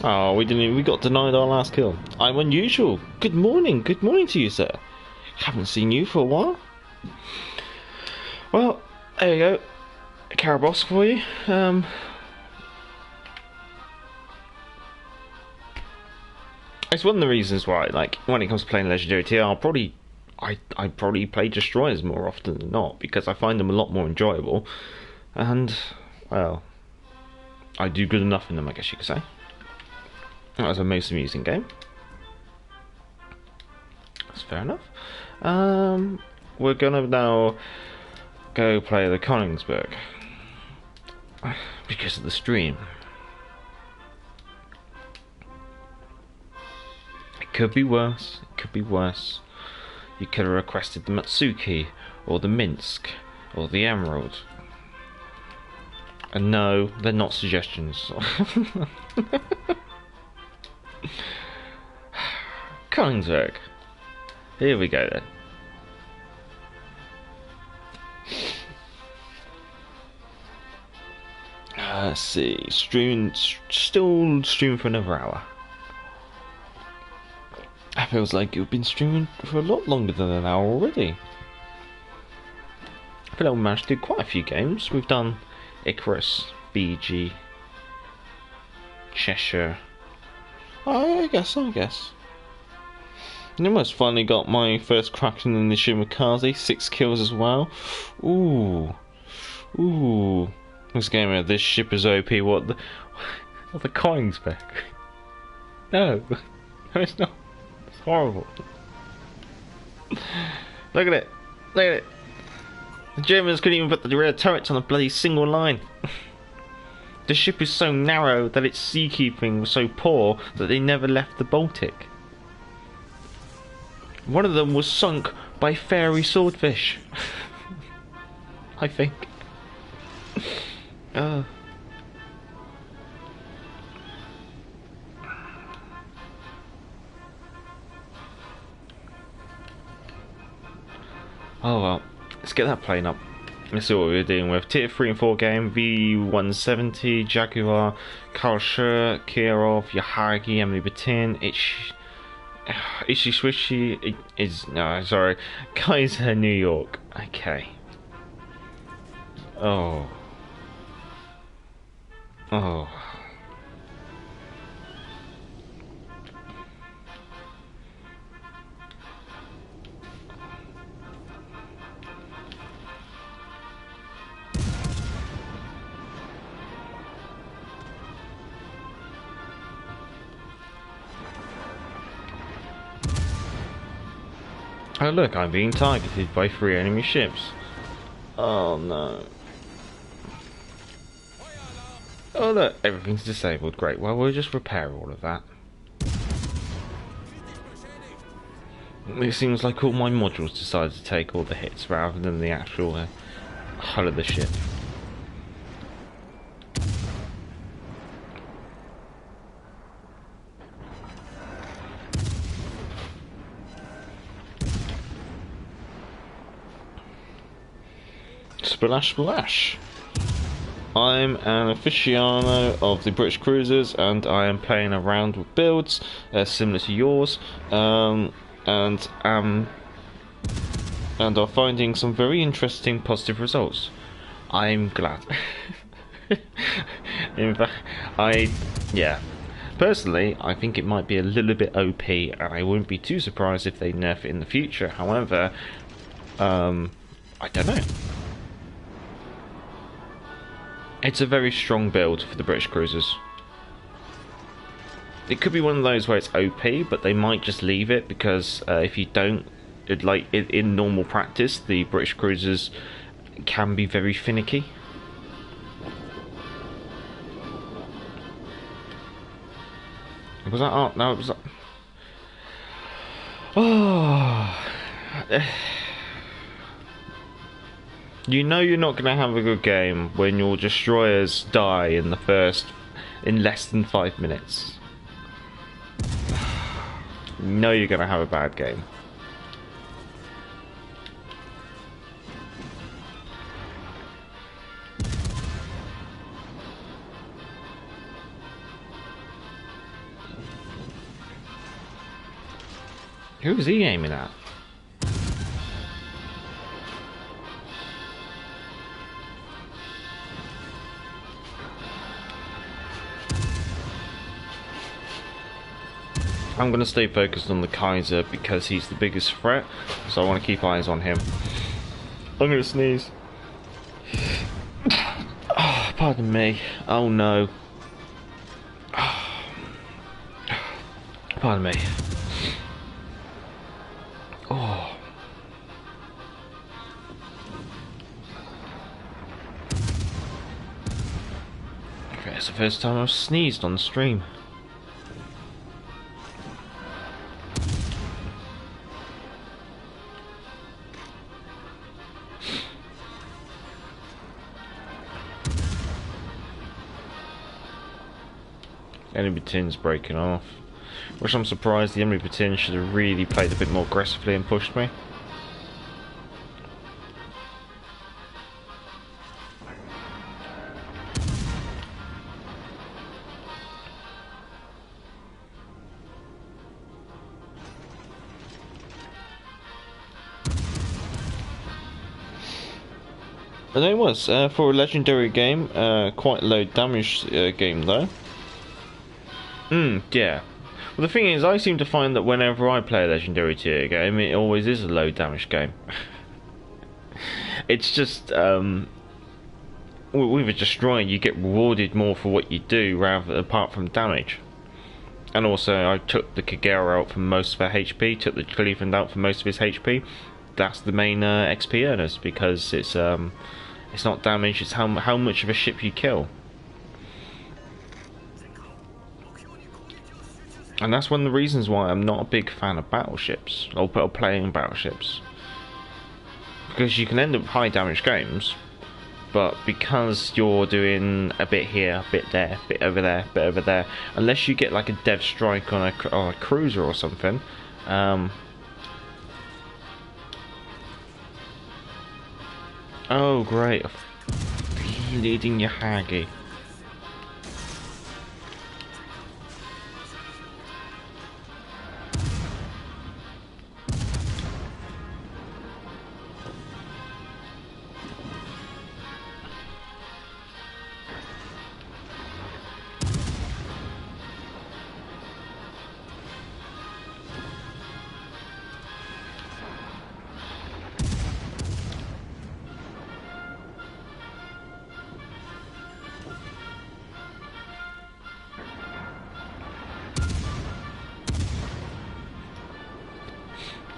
Oh, we got denied our last kill. I'm unusual. Good morning to you, sir. Haven't seen you for a while. Well, there you go. A Caraboss for you. It's one of the reasons why, like, when it comes to playing Legendary Tier, I probably play Destroyers more often than not, because I find them a lot more enjoyable, and, well, I do good enough in them, I guess you could say. That was a most amusing game. That's fair enough. We're gonna now go play the Königsberg, because of the stream. It could be worse, it could be worse. You could have requested the Matsuki, or the Minsk, or the Emerald. And no, they're not suggestions. Königsberg. Here we go then. Let's see, still streaming for another hour. That feels like you've been streaming for a lot longer than an hour already. I feel like we managed to do quite a few games. We've done Icarus, BG, Cheshire. I guess. And almost finally got my first crack in the Nishimikaze, 6 kills as well. Ooh. This game, this ship is OP. What the Königsberg? No, it's not. It's horrible. Look at it. The Germans couldn't even put the rear turrets on a bloody single line. The ship is so narrow that its seakeeping was so poor that they never left the Baltic. One of them was sunk by fairy swordfish. I think. Oh well, let's get that plane up. Let's see what we're dealing with. Tier 3 and 4 game, V170, Jaguar, Karlsruhe, Kirov, Yahagi, Emily Batin, Ishi Swishy, Kaiser, New York. Okay. Oh. Oh look, I'm being targeted by 3 enemy ships. Oh no. Oh look, everything's disabled. Great, well we'll just repair all of that. It seems like all my modules decided to take all the hits rather than the actual hull of the ship. Splash. I'm an aficionado of the British cruisers, and I am playing around with builds similar to yours, and are finding some very interesting positive results. I'm glad. In fact, personally, I think it might be a little bit OP, and I wouldn't be too surprised if they nerf it in the future. However, I don't know. It's a very strong build for the British cruisers. It could be one of those where it's OP, but they might just leave it because if you don't, in normal practice, the British cruisers can be very finicky. Was that? Oh no, it was. Oh. You know you're not going to have a good game when your destroyers die in less than 5 minutes. You know you're going to have a bad game. Who was he aiming at? I'm going to stay focused on the Kaiser because he's the biggest threat, so I want to keep eyes on him. I'm going to sneeze. Oh, pardon me. Oh no. Pardon me. Oh. Okay, it's the first time I've sneezed on the stream. Enemy baton's breaking off. Which I'm surprised the enemy baton should have really played a bit more aggressively and pushed me. And it was, for a legendary game, quite low damage game though. Yeah. Well, the thing is, I seem to find that whenever I play a legendary tier game, it always is a low damage game. It's just, with a destroyer, you get rewarded more for what you do, apart from damage. And also, I took the Kagero out for most of her HP, took the Cleveland out for most of his HP. That's the main XP earners, because it's not damage, it's how much of a ship you kill. And that's one of the reasons why I'm not a big fan of battleships, or playing battleships. Because you can end up with high damage games, but because you're doing a bit here, a bit there, a bit over there, a bit over there, unless you get like a dev strike on a cruiser or something, oh great, leading your Hagi.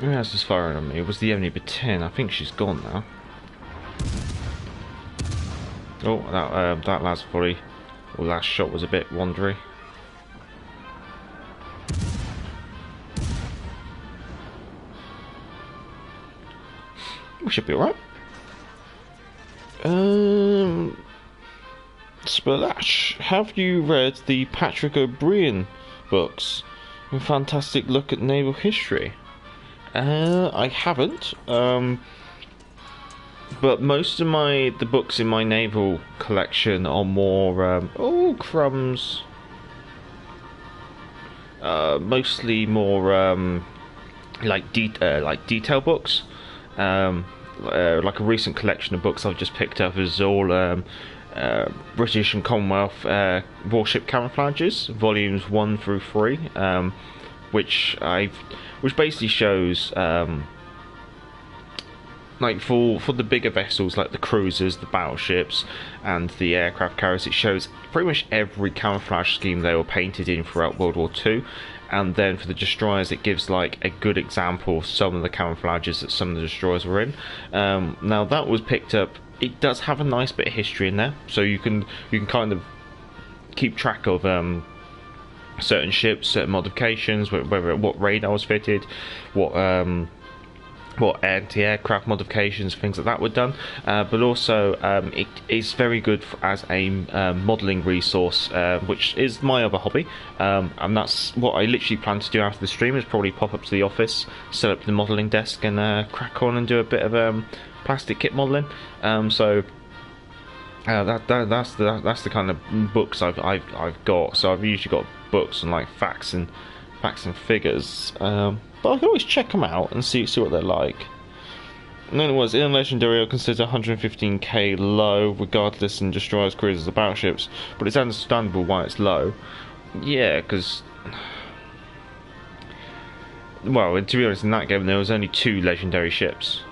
Who else is firing on me? It was the enemy baton. I think she's gone now. Oh, that last volley, or last shot was a bit wandery. We should be alright. Splash, have you read the Patrick O'Brien books? A fantastic look at naval history. I haven't, but most of the books in my naval collection are more, oh crumbs, mostly more, like detail books, like a recent collection of books I've just picked up is all, British and Commonwealth, warship camouflages, volumes 1 through 3, which basically shows like for the bigger vessels like the cruisers, the battleships and the aircraft carriers, it shows pretty much every camouflage scheme they were painted in throughout World War II. And then for the destroyers it gives like a good example of some of the camouflages that some of the destroyers were in. Now that was picked up, it does have a nice bit of history in there, so you can kind of keep track of certain ships, certain modifications, what radar was fitted, what anti-aircraft modifications, things like that were done. But also it is very good as a modelling resource, which is my other hobby, and that's what I literally plan to do after the stream, is probably pop up to the office, set up the modelling desk and crack on and do a bit of plastic kit modelling. So that's the kind of books I've got. So I've usually got books on like facts and figures. but I can always check them out and see what they're like. And then it was, in a legendary, I consider 115k low, regardless in destroyers, cruisers, or battleships. But it's understandable why it's low. Yeah, because, well, to be honest, in that game there was only 2 legendary ships.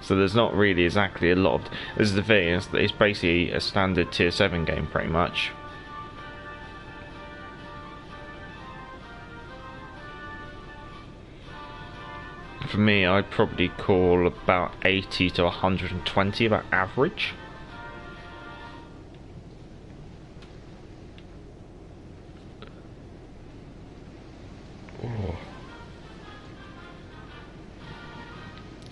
So there's not really exactly a lot of... This is the thing, it's basically a standard tier 7 game, pretty much. For me, I'd probably call about 80 to 120 about average. Oh.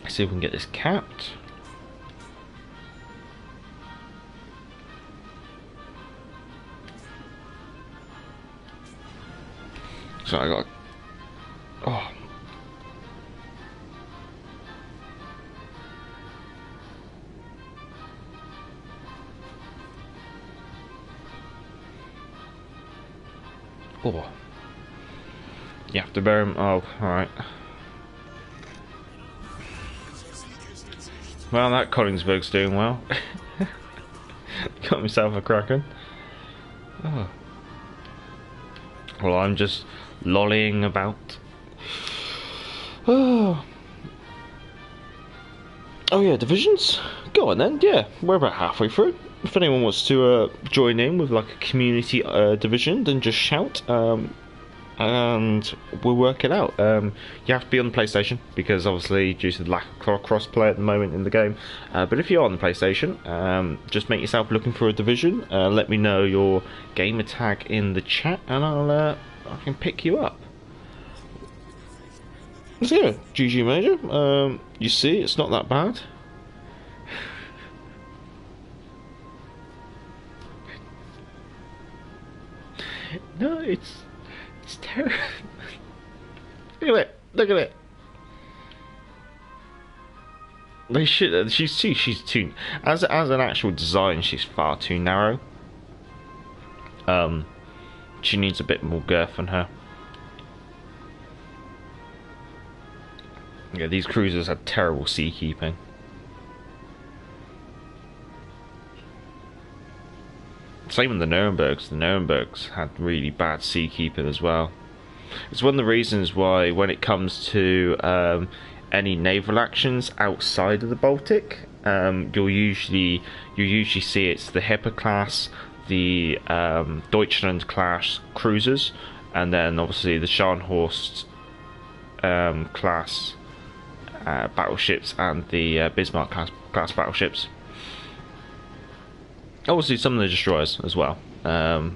Let's see if we can get this capped. So I got... Oh. Oh. You have to bear him. Oh, alright. Well, that Collingsburg's doing well. Got himself a Kraken. Oh. Well, I'm just lollying about. Oh. Oh yeah, divisions? Go on then, yeah. We're about halfway through. If anyone wants to join in with like a community division, then just shout, and we'll work it out. You have to be on the PlayStation, because obviously due to the lack of cross-play at the moment in the game. But if you're on the PlayStation, just make yourself looking for a division. Let me know your gamer tag in the chat, and I can pick you up. So yeah, GG Major. You see, it's not that bad. No, it's terrible. Look at it. Look at it. They should. She's too. As an actual design, she's far too narrow. She needs a bit more girth on her. Yeah, these cruisers had terrible seakeeping. Same with the Nurembergs. The Nurembergs had really bad seakeeping as well. It's one of the reasons why, when it comes to any naval actions outside of the Baltic, you'll usually see it's the Hipper class, the Deutschland class cruisers, and then obviously the Scharnhorst class battleships and the Bismarck class battleships. Obviously some of the destroyers as well. I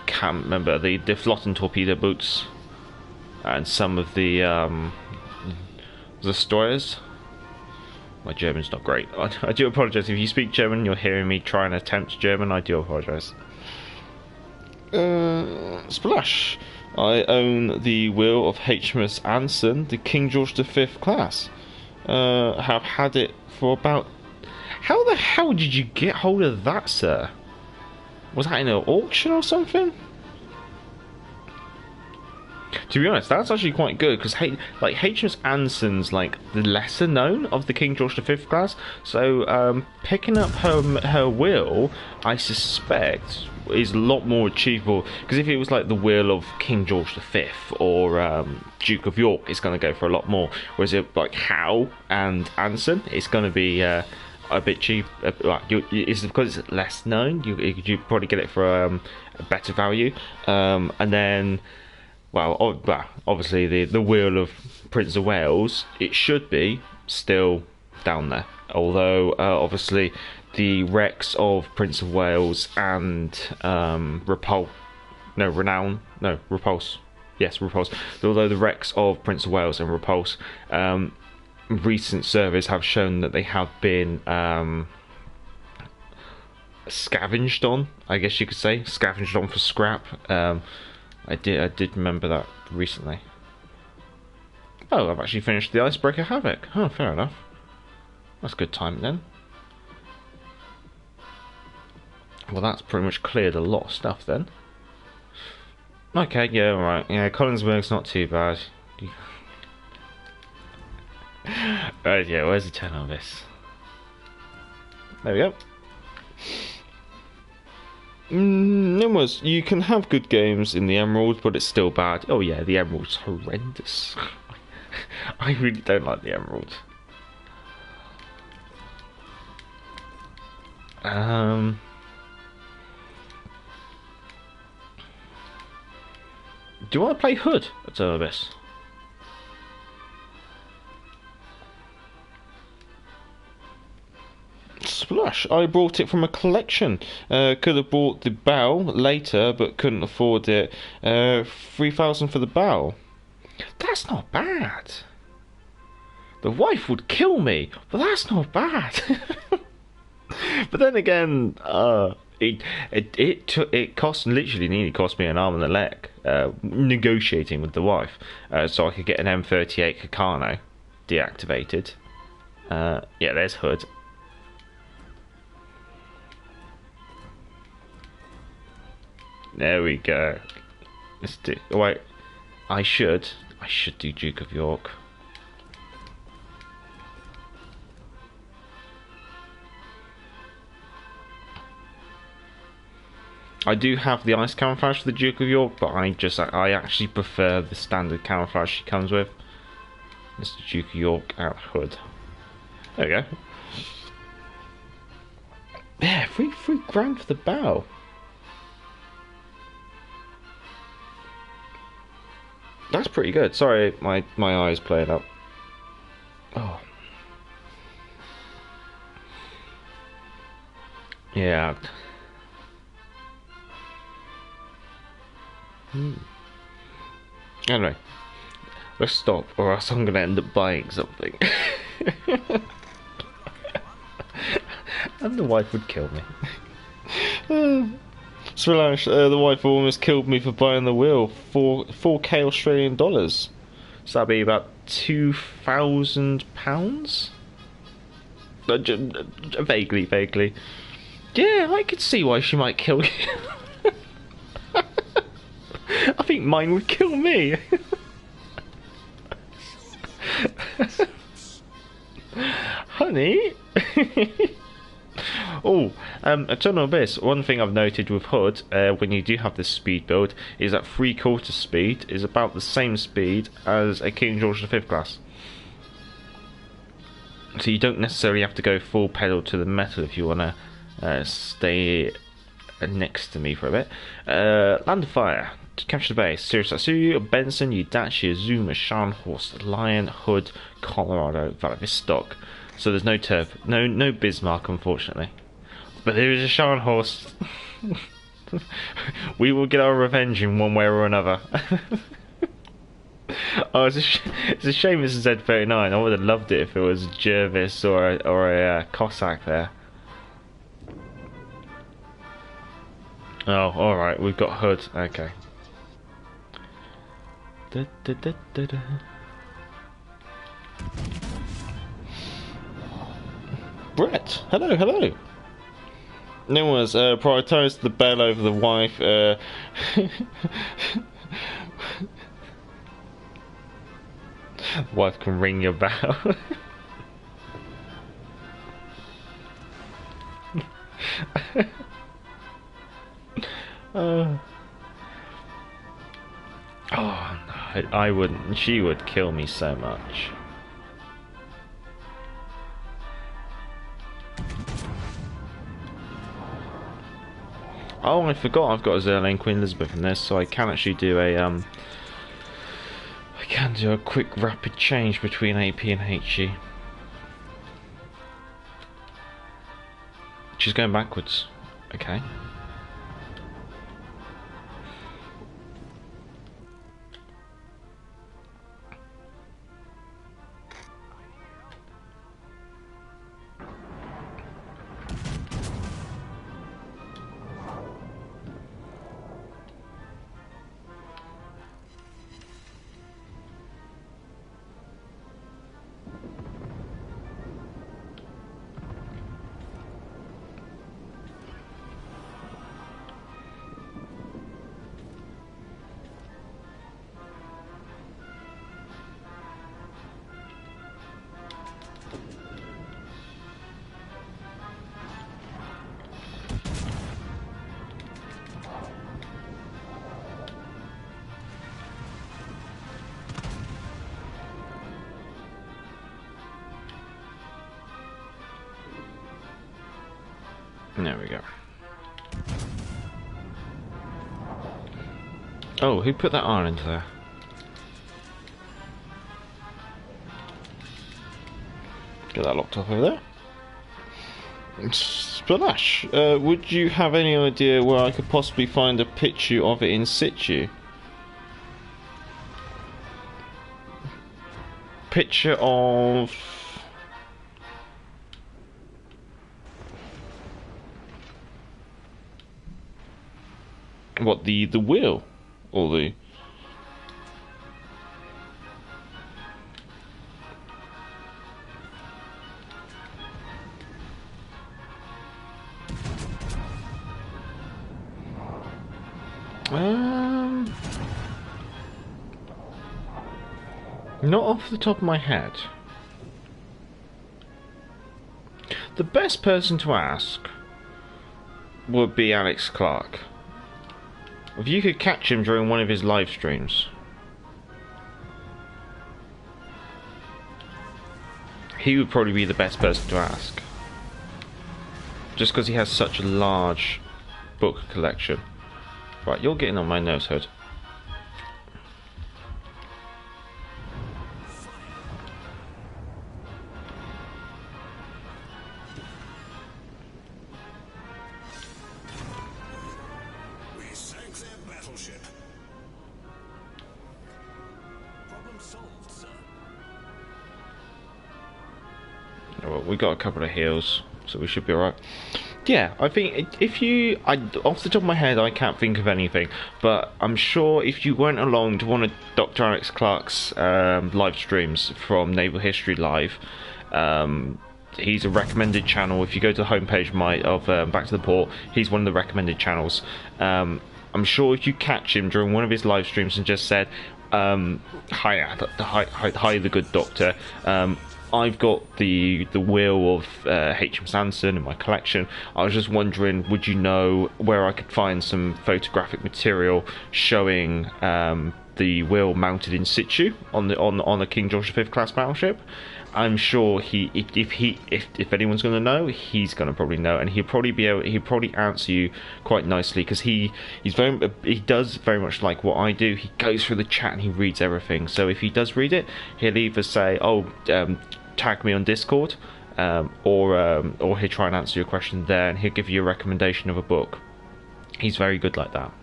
can't remember the Flotten torpedo boats and some of the destroyers. My German's not great. I do apologise if you speak German. You're hearing me try and attempt German. I do apologise. Splash. I own the wheel of HMS Anson, the King George V class. Have had it for about... How the hell did you get hold of that, sir? Was that in an auction or something? To be honest, that's actually quite good, because like HMS Anson's like the lesser known of the King George V class. So picking up her wheel, I suspect, is a lot more achievable. Because if it was like the wheel of King George V or Duke of York, it's going to go for a lot more. Whereas it, like Howe and Anson, it's going to be a bit cheap. It's because it's less known. You probably get it for a better value, and then. Well, obviously the wheel of Prince of Wales, it should be still down there. Although obviously the wrecks of Prince of Wales and Repulse. Yes, Repulse. Although the wrecks of Prince of Wales and Repulse, recent surveys have shown that they have been scavenged on. I guess you could say scavenged on for scrap. I did remember that recently. Oh, I've actually finished the Icebreaker Havoc. Oh, fair enough. That's good time then. Well, that's pretty much cleared a lot of stuff then. Okay, yeah, right. Yeah, Collinsburg's not too bad. Right, yeah, where's the 10 on this? There we go. You can have good games in the Emerald, but it's still bad. Oh yeah, the Emerald's horrendous. I really don't like the Emerald. Do you want to play Hood at some of this? Splush. I bought it from a collection. Could have bought the bow later, but couldn't afford it. 3,000 for the bow. That's not bad. The wife would kill me, but that's not bad. But then again, it cost literally nearly cost me an arm and a leg negotiating with the wife, so I could get an M38 Kakano deactivated. Yeah, there's Hood. There we go. Let's do. Wait, I should do Duke of York. I do have the ice camouflage for the Duke of York, but I actually prefer the standard camouflage she comes with. It's the Duke of York out Hood. There we go. Yeah, three grand for the bow. That's pretty good. Sorry, my eyes played up. Oh. Yeah. Anyway, let's stop, or else I'm gonna end up buying something. And the wife would kill me. Swillash, the wife almost killed me for buying the wheel. 4K Australian dollars. So that'd be about £2,000. Vaguely. Yeah, I could see why she might kill you. I think mine would kill me. Honey. Oh, a ton of this. One thing I've noted with Hood, when you do have this speed build, is that 3/4 speed is about the same speed as a King George V class. So you don't necessarily have to go full pedal to the metal if you want to stay next to me for a bit. Land of Fire. Capture the base. Sirius Atsuyu, Benson, Udachi, Azuma, Scharnhorst, Lion, Hood, Colorado, Vladivostok. So there's no Turf, no Bismarck, unfortunately. But there is a Scharnhorst. We will get our revenge in one way or another. Oh, it's a shame it's a Z39. I would have loved it if it was Jervis or a Cossack there. Oh, alright, we've got Hood. Okay. Brett, hello. No one's prioritised the bell over the wife. Wife can ring your bell. Oh no, I wouldn't. She would kill me so much. Oh, I forgot I've got a Zerlane Queen Elizabeth in this, so I can actually do a I can do a quick rapid change between AP and HE. She's going backwards. Okay. There we go. Oh, who put that iron into there? Get that locked up over there. Splash, would you have any idea where I could possibly find a picture of it in situ? Picture of... What, the wheel? Or the... Not off the top of my head. The best person to ask would be Alex Clark. If you could catch him during one of his live streams, he would probably be the best person to ask. Just because he has such a large book collection. Right, you're getting on my nose, Hood. Well, we got a couple of heals, so we should be alright. Yeah, I think if you... off the top of my head, I can't think of anything, but I'm sure if you went along to one of Dr. Alex Clark's live streams from Naval History Live, he's a recommended channel. If you go to the homepage of BackToThePort, he's one of the recommended channels. I'm sure if you catch him during one of his live streams and just said, hi, the good doctor, I've got the wheel of H.M. Sanderson in my collection. I was just wondering, would you know where I could find some photographic material showing the wheel mounted in situ on a King George V class battleship? I'm sure if anyone's going to know, he's going to probably know, and he'll probably answer you quite nicely, because he does very much like what I do. He goes through the chat and he reads everything. So if he does read it, he'll either say, "Oh, tag me on Discord," or he'll try and answer your question there, and he'll give you a recommendation of a book. He's very good like that.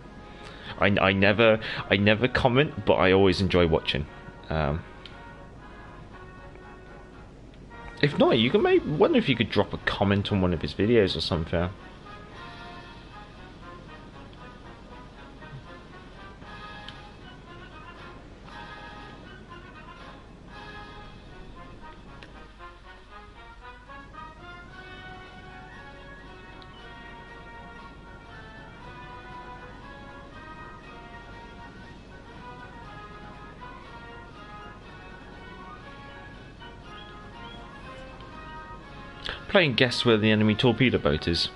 I never comment, but I always enjoy watching. If not, you can maybe wonder if you could drop a comment on one of his videos or something. Playing guess where the enemy torpedo boat is.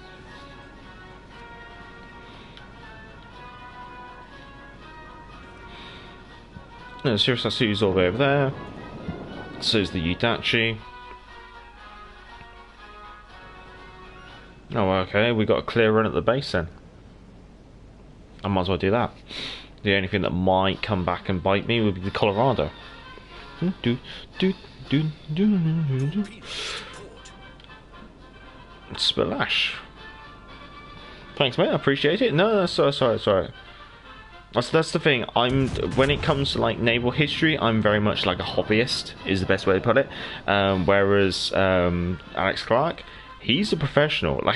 No, Sirius Satsu's all the way over there. So is the Yudachi. Oh, okay, we got a clear run at the base then. I might as well do that. The only thing that might come back and bite me would be the Colorado. Splash. Thanks, mate. I appreciate it. No, sorry. That's the thing. When it comes to like naval history, I'm very much like a hobbyist. Is the best way to put it. Whereas Alex Clark, he's a professional. Like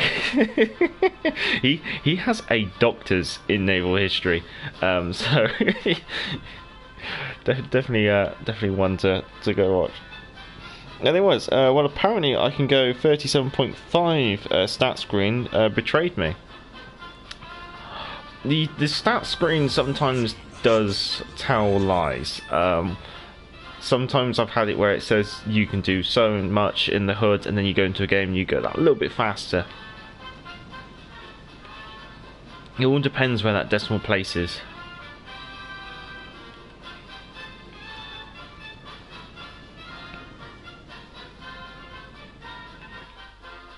he has a doctor's in naval history. So definitely one to go watch. And there was, well, apparently I can go 37.5 stat screen betrayed me. The stat screen sometimes does tell lies. Sometimes I've had it where it says you can do so much in the HUD, and then you go into a game and you go that a little bit faster. It all depends where that decimal place is.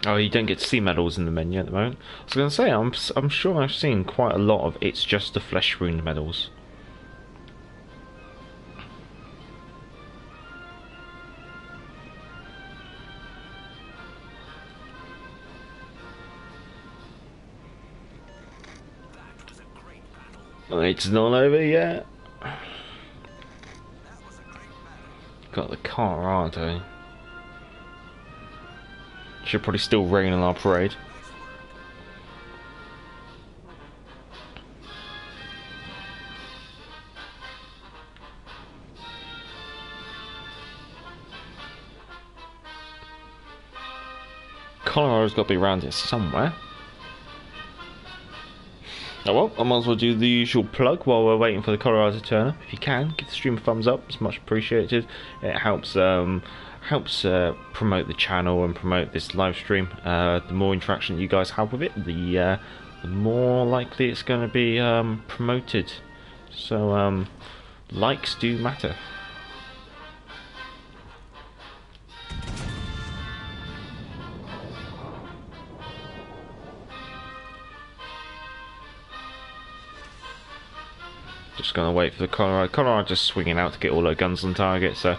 Oh, you don't get to see medals in the menu at the moment. I was going to say, I'm sure I've seen quite a lot of it's just the flesh wound medals. It's not over yet. Got the Colorado. Should probably still rain on our parade. Colorado's got to be around here somewhere. Oh well, I might as well do the usual plug while we're waiting for the Colorado to turn up. If you can, give the stream a thumbs up, it's much appreciated. It helps promote the channel and promote this live stream. The more interaction you guys have with it, the more likely it's going to be promoted. So likes do matter. Just gonna wait for the Colorado. Colorado just swinging out to get all her guns on target, so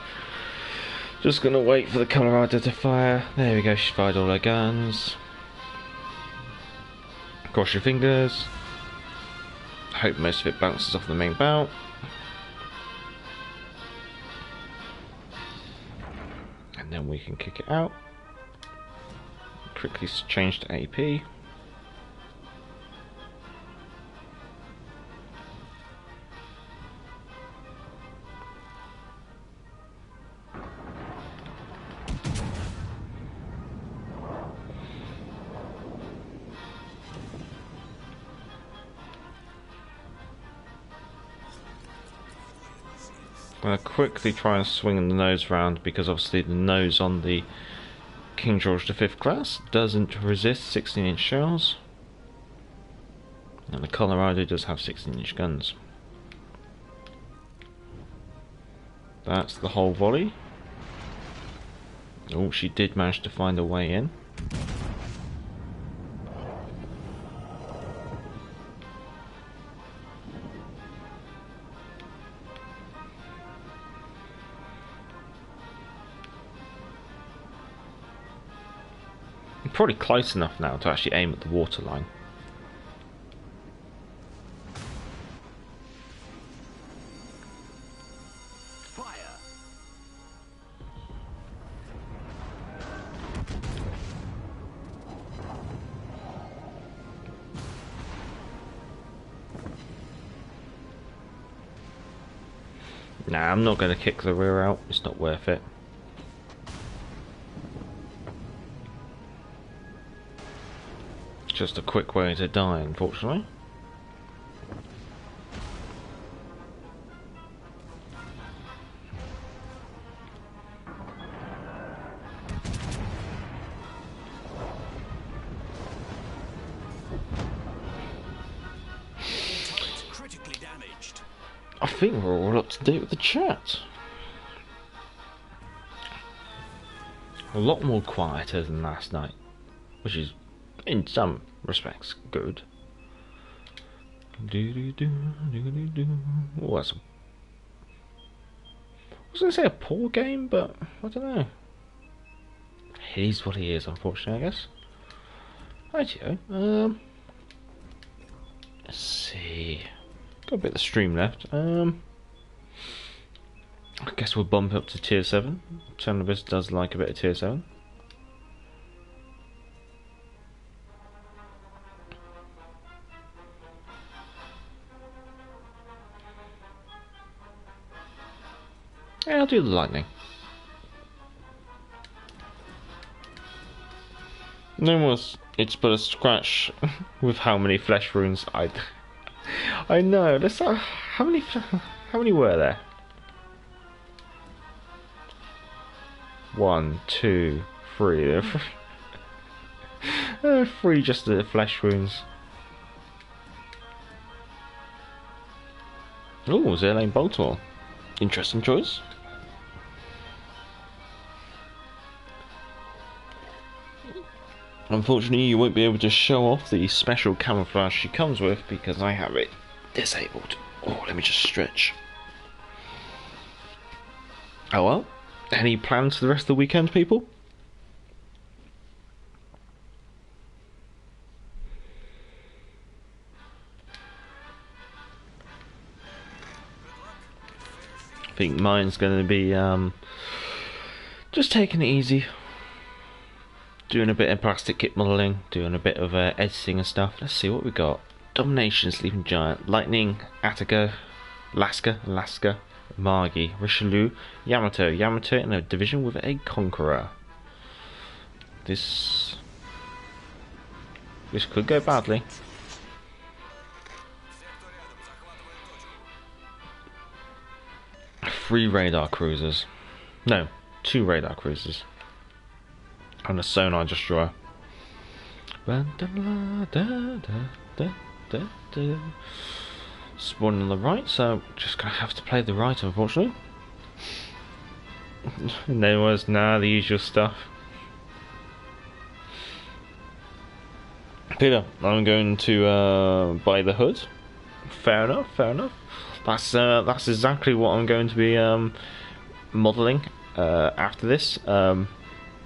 just gonna wait for the Colorado to fire. There we go, she fired all her guns. Cross your fingers. Hope most of it bounces off the main bout. And then we can kick it out. Quickly change to AP. I'm going to quickly try and swing the nose round, because obviously the nose on the King George V class doesn't resist 16-inch shells, and the Colorado does have 16-inch guns. That's the whole volley. Oh, she did manage to find a way in. Probably close enough now to actually aim at the waterline. Fire. Nah, I'm not going to kick the rear out, it's not worth it. Just a quick way to die, unfortunately. Critically damaged. I think we're all up to date with the chat. A lot more quieter than last night, which is in some respects good. Oh, that's a... I was going to say a poor game, but I don't know. He's what he is, unfortunately, I guess. Rightio. Let's see. Got a bit of the stream left. I guess we'll bump up to tier 7. Some of us does like a bit of tier 7. Yeah, I'll do the lightning. No more. It's but a scratch with how many flesh runes I know. Let's how many were there? 1, 2, 3. There are 3 just the flesh wounds. Oh, Zerlane Baltimore. Interesting choice. Unfortunately, you won't be able to show off the special camouflage she comes with because I have it disabled. Oh, let me just stretch. Oh well. Any plans for the rest of the weekend, people? I think mine's going to be just taking it easy, doing a bit of plastic kit modelling, doing a bit of editing and stuff. Let's see what we got. Domination, Sleeping Giant, Lightning, Attica, Alaska, Margi, Richelieu, Yamato, in a division with a Conqueror. This could go badly. 3 radar cruisers. No, 2 radar cruisers. And a sonar destroyer. Spawning on the right, so just gonna have to play the right, unfortunately. And there was the usual stuff. Peter, I'm going to buy the hood. Fair enough. That's exactly what I'm going to be modelling after this.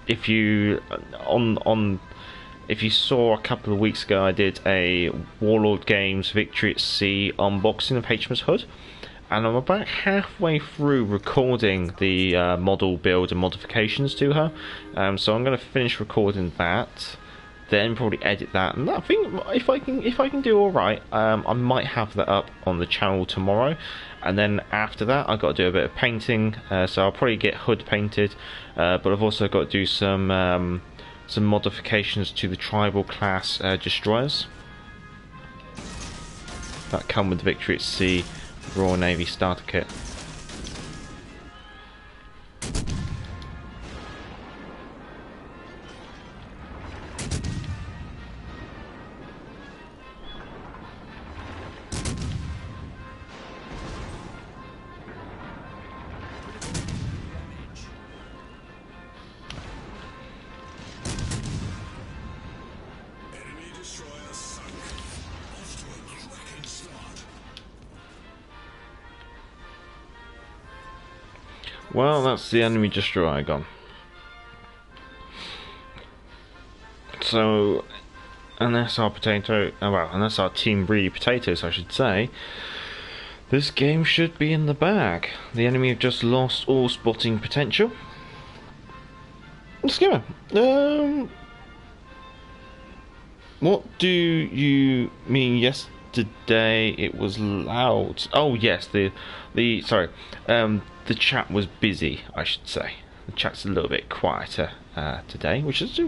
If you if you saw a couple of weeks ago, I did a Warlord Games Victory at Sea unboxing of HMS Hood, and I'm about halfway through recording the model build and modifications to her. So I'm going to finish recording that, then probably edit that, and I think if I can do all right, I might have that up on the channel tomorrow. And then after that, I've got to do a bit of painting, so I'll probably get Hood painted, but I've also got to do some modifications to the tribal class destroyers that come with Victory at Sea Royal Navy starter kit. Well, that's the enemy destroyer gone. So, unless our team breed potatoes, I should say, this game should be in the bag. The enemy have just lost all spotting potential. Let's go. What do you mean? Yesterday it was loud. Oh yes, the chat was busy, I should say. The chat's a little bit quieter today, which is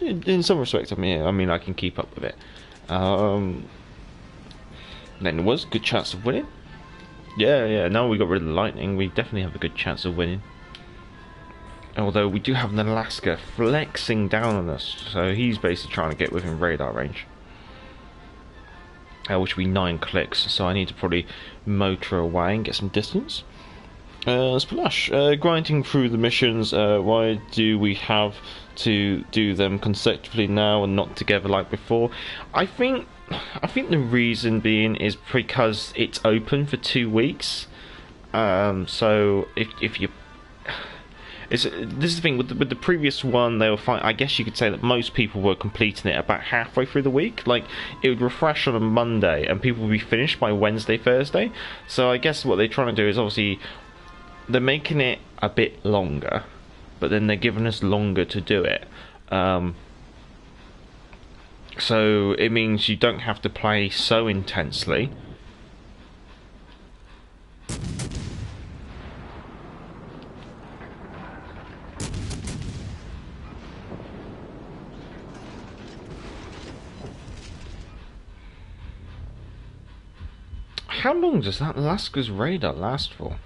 in some respects, I mean I can keep up with it. Then there was good chance of winning. Yeah. Now we got rid of the lightning, we definitely have a good chance of winning. Although we do have an Alaska flexing down on us, so he's basically trying to get within radar range. Which will be 9 clicks, so I need to probably motor away and get some distance. Splash, grinding through the missions, why do we have to do them consecutively now and not together like before? I think the reason being is because it's open for 2 weeks. So if you... this is the thing, with the previous one, they were fine. I guess you could say that most people were completing it about halfway through the week. Like, it would refresh on a Monday and people would be finished by Wednesday, Thursday. So I guess what they're trying to do is obviously they're making it a bit longer, but then they're giving us longer to do it. So it means you don't have to play so intensely. How long does that Alaska's radar last for?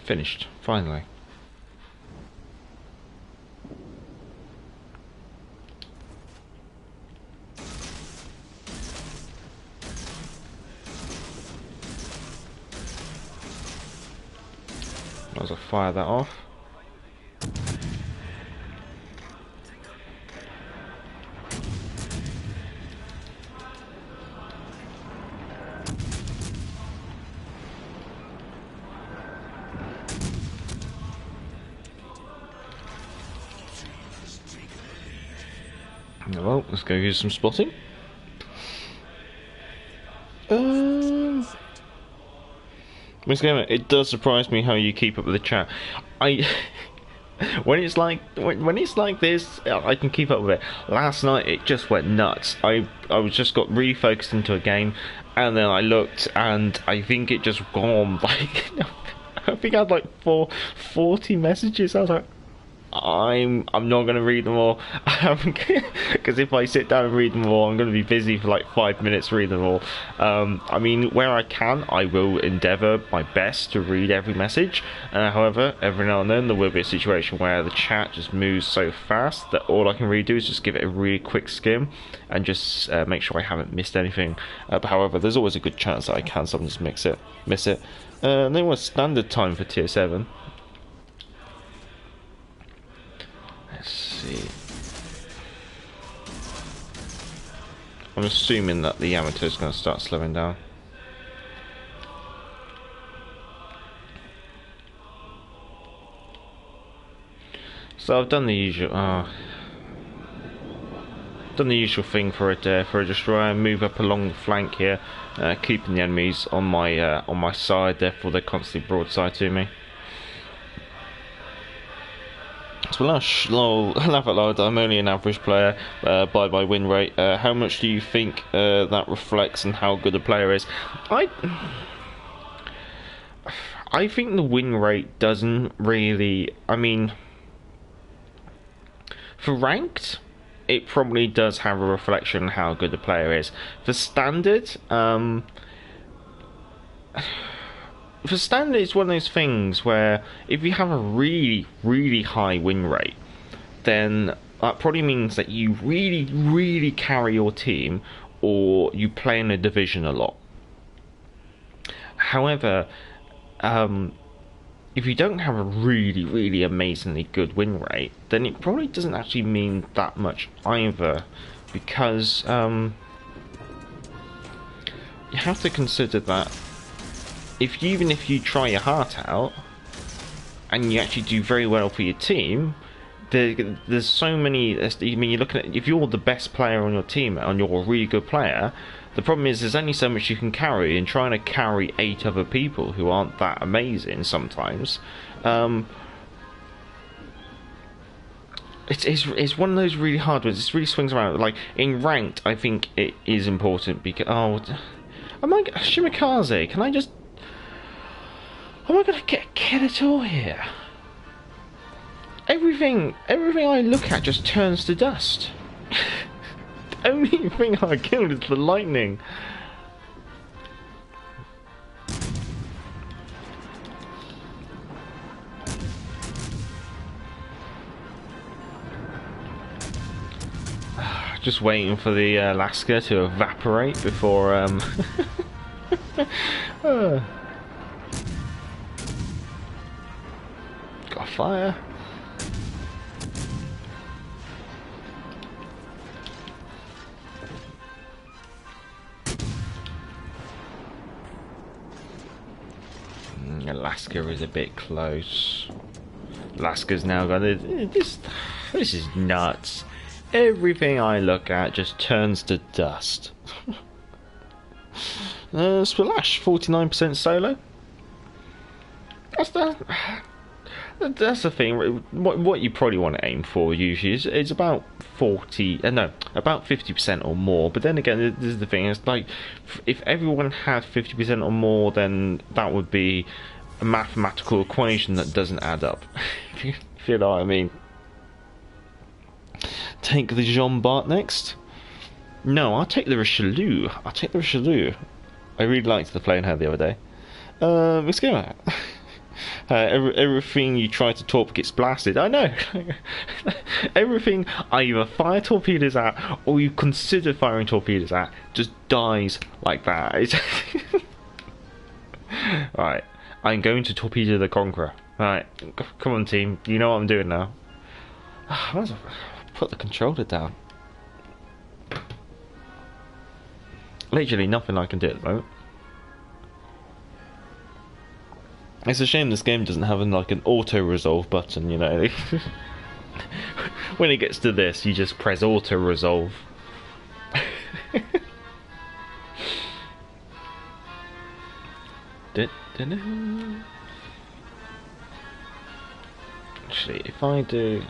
Finished, finally. Might as well fire that off. Well, let's go use some spotting. Miss Gamer, it does surprise me how you keep up with the chat. When it's like this, I can keep up with it. Last night it just went nuts. I was just got refocused into a game, and then I looked, and I think it just gone like I think I had like 40 messages. I was like, I'm not going to read them all, because if I sit down and read them all, I'm going to be busy for like 5 minutes reading them all. I mean, where I can, I will endeavour my best to read every message. However, every now and then there will be a situation where the chat just moves so fast that all I can really do is just give it a really quick skim and just make sure I haven't missed anything. But however, there's always a good chance that I can sometimes miss it. And then what's standard time for tier 7? Let's see. I'm assuming that the Yamato is going to start slowing down. So I've done the usual. Done the usual thing for a destroyer. Move up along the flank here, keeping the enemies on my side. Therefore, they're constantly broadside to me. Splash, lol, laugh out loud, I'm only an average player by my win rate. How much do you think that reflects on how good a player is? I think the win rate doesn't really... I mean, for ranked, it probably does have a reflection on how good a player is. For standard, it's one of those things where if you have a really, really high win rate, then that probably means that you really, really carry your team, or you play in a division a lot. However, if you don't have a really, really amazingly good win rate, then it probably doesn't actually mean that much either, because you have to consider that even if you try your heart out and you actually do very well for your team, there's so many. I mean, you're looking at, if you're the best player on your team and you're a really good player, the problem is there's only so much you can carry, and trying to carry 8 other people who aren't that amazing sometimes. It's one of those really hard ones. It really swings around. Like in ranked, I think it is important because am I Shimikaze? Can I just? Am I going to get a kill at all here? Everything I look at just turns to dust. The only thing I killed is the lightning. Just waiting for the Alaska to evaporate before got fire. Alaska is a bit close. Alaska's now got this is nuts. Everything I look at just turns to dust. Splash, 49% solo. That's the thing. What you probably want to aim for usually is about 50% or more. But then again, this is the thing. It's like if everyone had 50% or more, then that would be a mathematical equation that doesn't add up. If you know what I mean. Take the Jean Bart next. No, I'll take the Richelieu. I really liked the plane her the other day. Let's go. Everything you try to torp gets blasted. I know. Everything I either fire torpedoes at or you consider firing torpedoes at just dies like that. Right, I'm going to torpedo the Conqueror. Right, come on team, you know what I'm doing now. Put the controller down. Literally nothing I can do at the moment. It's a shame this game doesn't have like an auto resolve button, you know. When it gets to this, you just press auto resolve. Actually, if I do.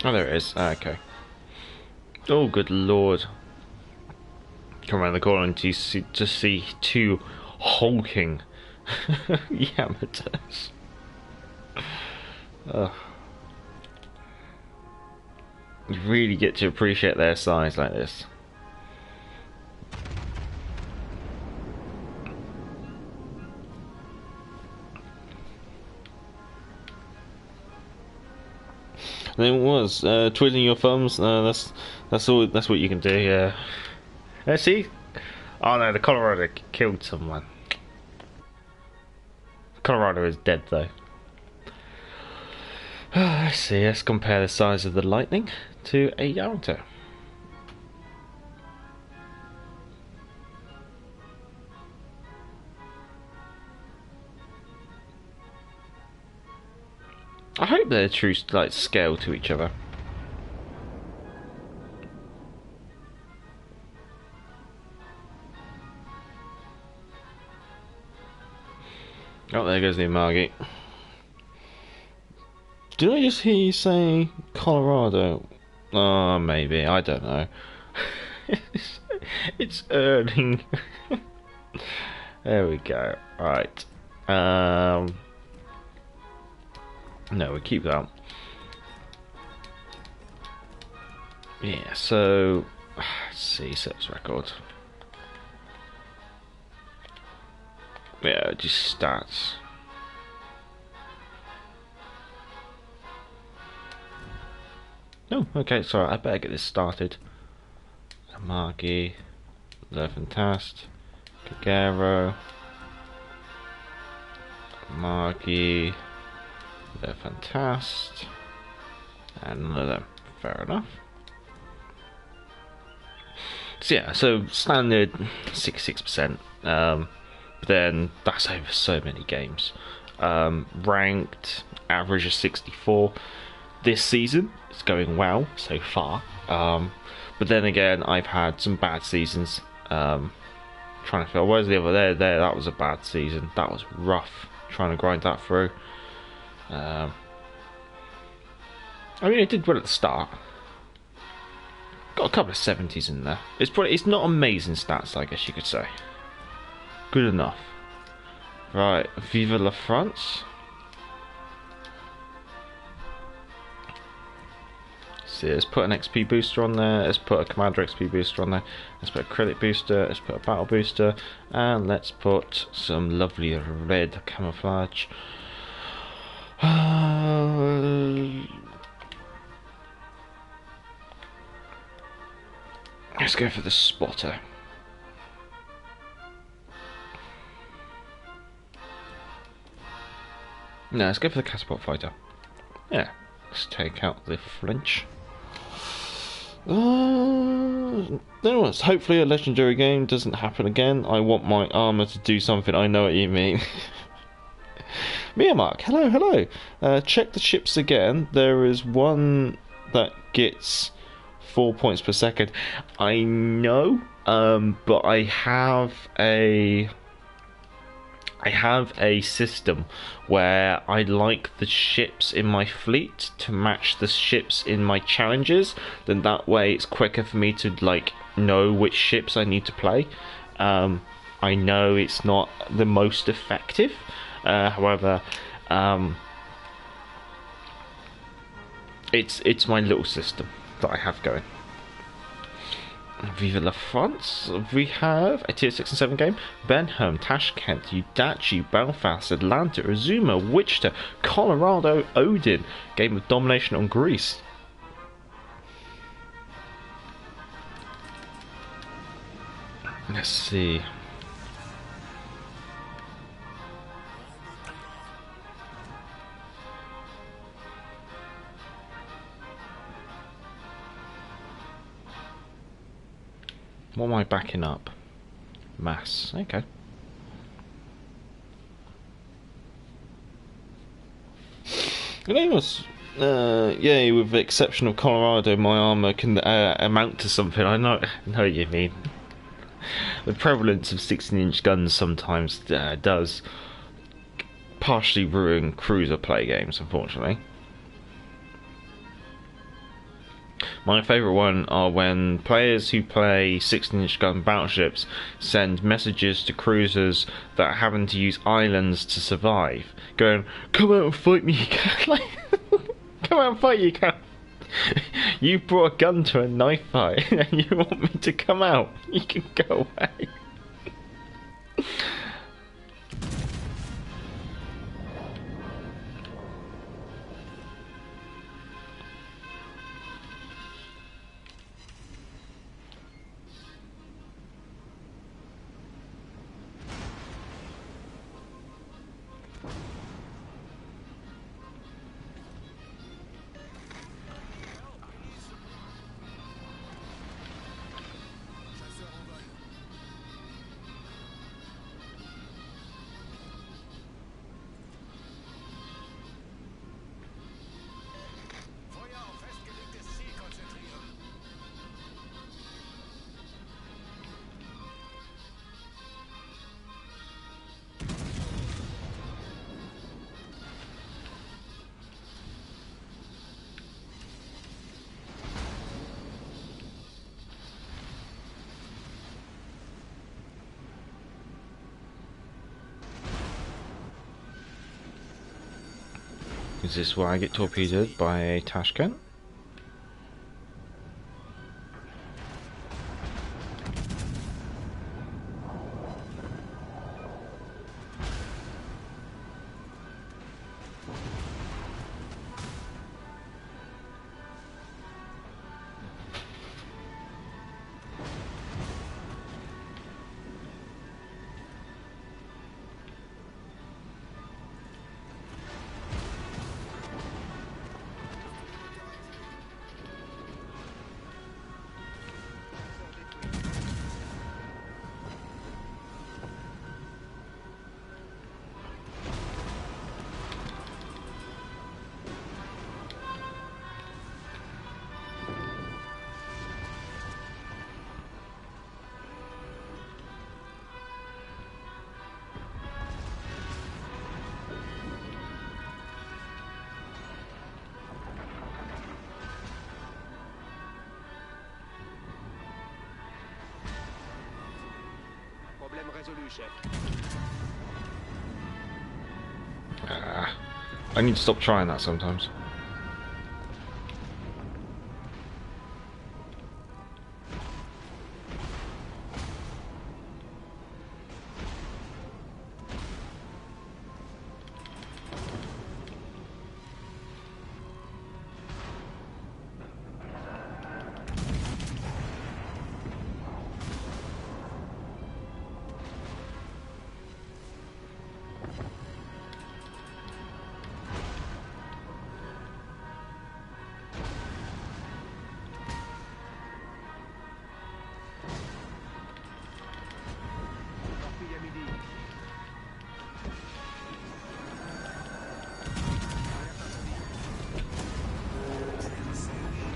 Oh, there it is. Okay. Oh, good lord. Come around the corner and you just see two hulking Yamatos. Ugh. You really get to appreciate their size like this. And it was twiddling your thumbs. That's all. That's what you can do. Yeah. Let's see. Oh no, the Colorado killed someone. Colorado is dead though. Let's see. Let's compare the size of the Lightning to a Yamato. I hope they're true like scale to each other. Oh, there goes the Amagi. Did I just hear you say Colorado? Oh, maybe. I don't know. It's earning. There we go. Right. No, we keep that. Yeah, so let's see, service record. Yeah, just stats. Oh, okay, sorry, I better get this started. Amagi, Le Fantast, Kagero, Amagi, Le Fantast, and none of them. Fair enough. So yeah, so standard 66%. But then that's over so many games. Ranked average of 64. This season it's going well so far. But then again, I've had some bad seasons. Trying to feel where's the other there. That was a bad season. That was rough trying to grind that through. I mean, it did well at the start. Got a couple of 70s in there. It's not amazing stats, I guess you could say. Good enough. Right, Vive la France. See, let's put an XP booster on there. Let's put a Commander XP booster on there. Let's put a credit booster. Let's put a battle booster, and let's put some lovely red camouflage. Let's go for the spotter. No, let's go for the catapult fighter. Yeah, let's take out the flinch. Hopefully a legendary game doesn't happen again. I want my armor to do something. I know what you mean. Mia Mark, hello. Check the ships again. There is one that gets 4 points per second. I know, but I have a system where I like the ships in my fleet to match the ships in my challenges. Then that way it's quicker for me to like know which ships I need to play. I know it's not the most effective, however, it's my little system that I have going. Vive la France. We have a tier 6 and 7 game. Benham, Tashkent, Udachi, Belfast, Atlanta, Azuma, Wichita, Colorado, Odin. Game of domination on Greece. Let's see. What am I backing up? Mass. Okay. You know what's... yeah, with the exception of Colorado, my armour can amount to something. I know what you mean. The prevalence of 16-inch guns sometimes does partially ruin cruiser play games, unfortunately. My favourite one are when players who play 16-inch gun battleships send messages to cruisers that are having to use islands to survive, going, "Come out and fight me, you can." Like, come out and fight, you can. You brought a gun to a knife fight and you want me to come out? You can go away. Feuer auf festgelegtes Ziel konzentrieren. Is this where I get torpedoed by a Tashkent? Problème résolu, chef. I need to stop trying that sometimes.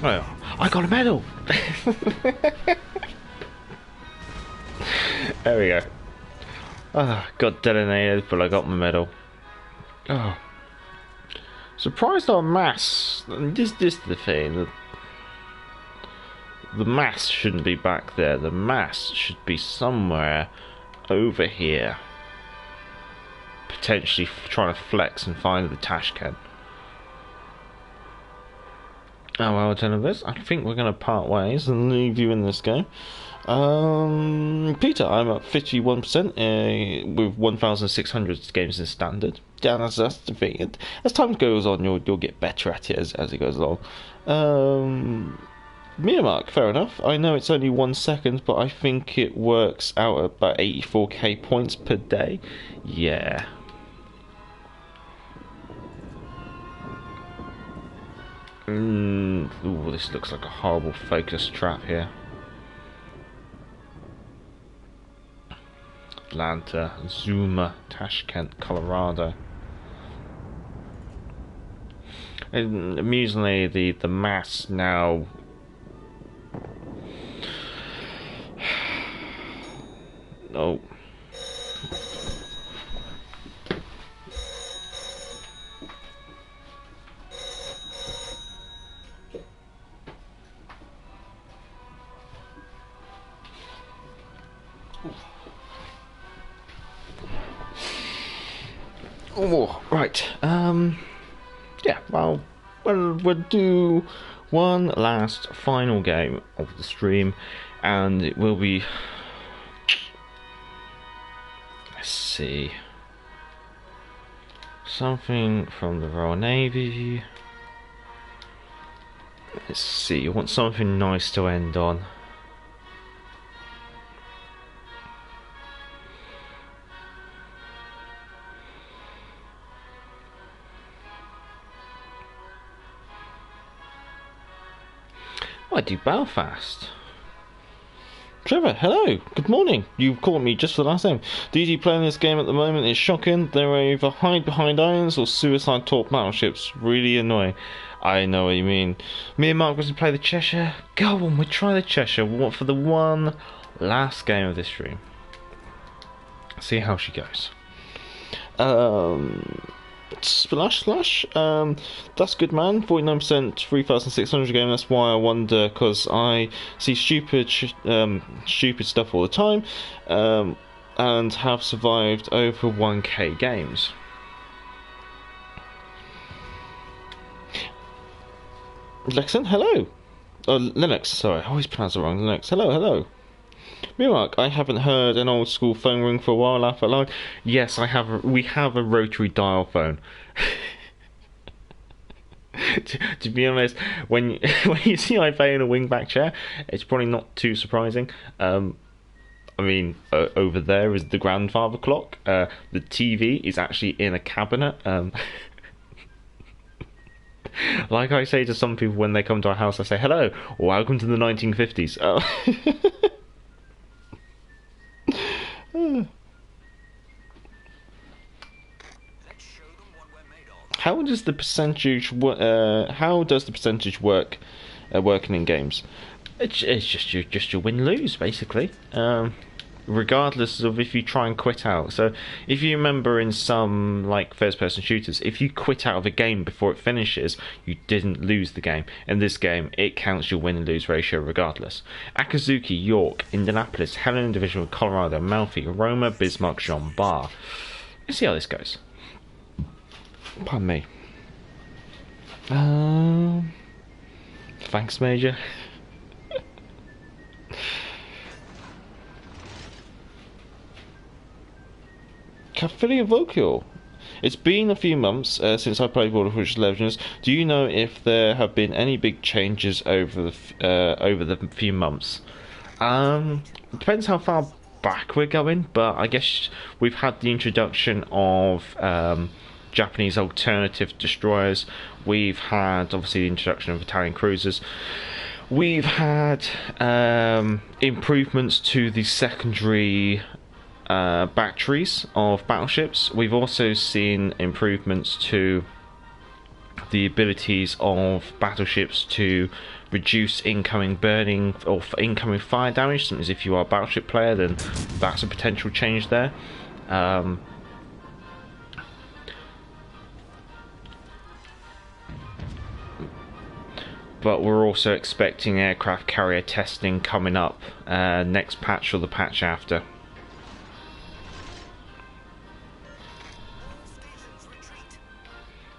Oh, yeah. I got a medal! There we go. Ah, got detonated, but I got my medal. Oh. Surprised on mass. This is the thing. The mass shouldn't be back there. The mass should be somewhere over here. Potentially trying to flex and find the Tashkent. Oh well, I'll tell you this. I think we're going to part ways and leave you in this game. Peter, I'm at 51% with 1,600 games in standard. Yeah, that's the thing. As time goes on, you'll get better at it as it goes along. Myanmar, fair enough. I know it's only 1 second, but I think it works out at about 84k points per day. Yeah. Ooh, this looks like a horrible focus trap here. Atlanta, Zuma, Tashkent, Colorado. And amusingly, the mass now. Oh. Oh, right. Yeah, well, we'll do one last final game of the stream, and it will be. Let's see. Something from the Royal Navy. Let's see, I want something nice to end on. I do Belfast. Trevor, hello, good morning. You caught me just for the last time. DD playing this game at the moment is shocking. They're either hide behind islands or suicide torp battleships. Really annoying. I know what you mean. Me and Mark was to play the Cheshire. Go on, we'll try the Cheshire. We want for the one last game of this stream. See how she goes. Slash. That's good, man. 49%, 3,600 game. That's why I wonder, because I see stupid stuff all the time, and have survived over 1k games. Lexon, hello. Oh, Linux. Sorry, I always pronounce it wrong. Linux. Hello. Mark, I haven't heard an old school phone ring for a while. Laugh out loud. Yes, I have. We have a rotary dial phone. to be honest, when you see I play in a wingback chair, it's probably not too surprising. I mean, over there is the grandfather clock. The TV is actually in a cabinet. Like I say to some people when they come to our house, I say, "Hello, welcome to the 1950s." How does the percentage work? Working in games? It's just your win lose basically. Regardless of if you try and quit out. So if you remember in some like first person shooters, if you quit out of a game before it finishes, you didn't lose the game. In this game, it counts your win and lose ratio regardless. Akazuki, York, Indianapolis, Helena Division, Colorado, Malfi, Roma, Bismarck, Jean Bar. Let's see how this goes. Pardon me. Thanks, Major. Caffilia Vocal. It's been a few months since I played World of Warships Legends. Do you know if there have been any big changes over the few months? Depends how far back we're going, but I guess we've had the introduction of Japanese alternative destroyers. We've had obviously the introduction of Italian cruisers. We've had improvements to the secondary batteries of battleships. We've also seen improvements to the abilities of battleships to reduce incoming burning or incoming fire damage. Sometimes if you are a battleship player, then that's a potential change there. But we're also expecting aircraft carrier testing coming up next patch or the patch after.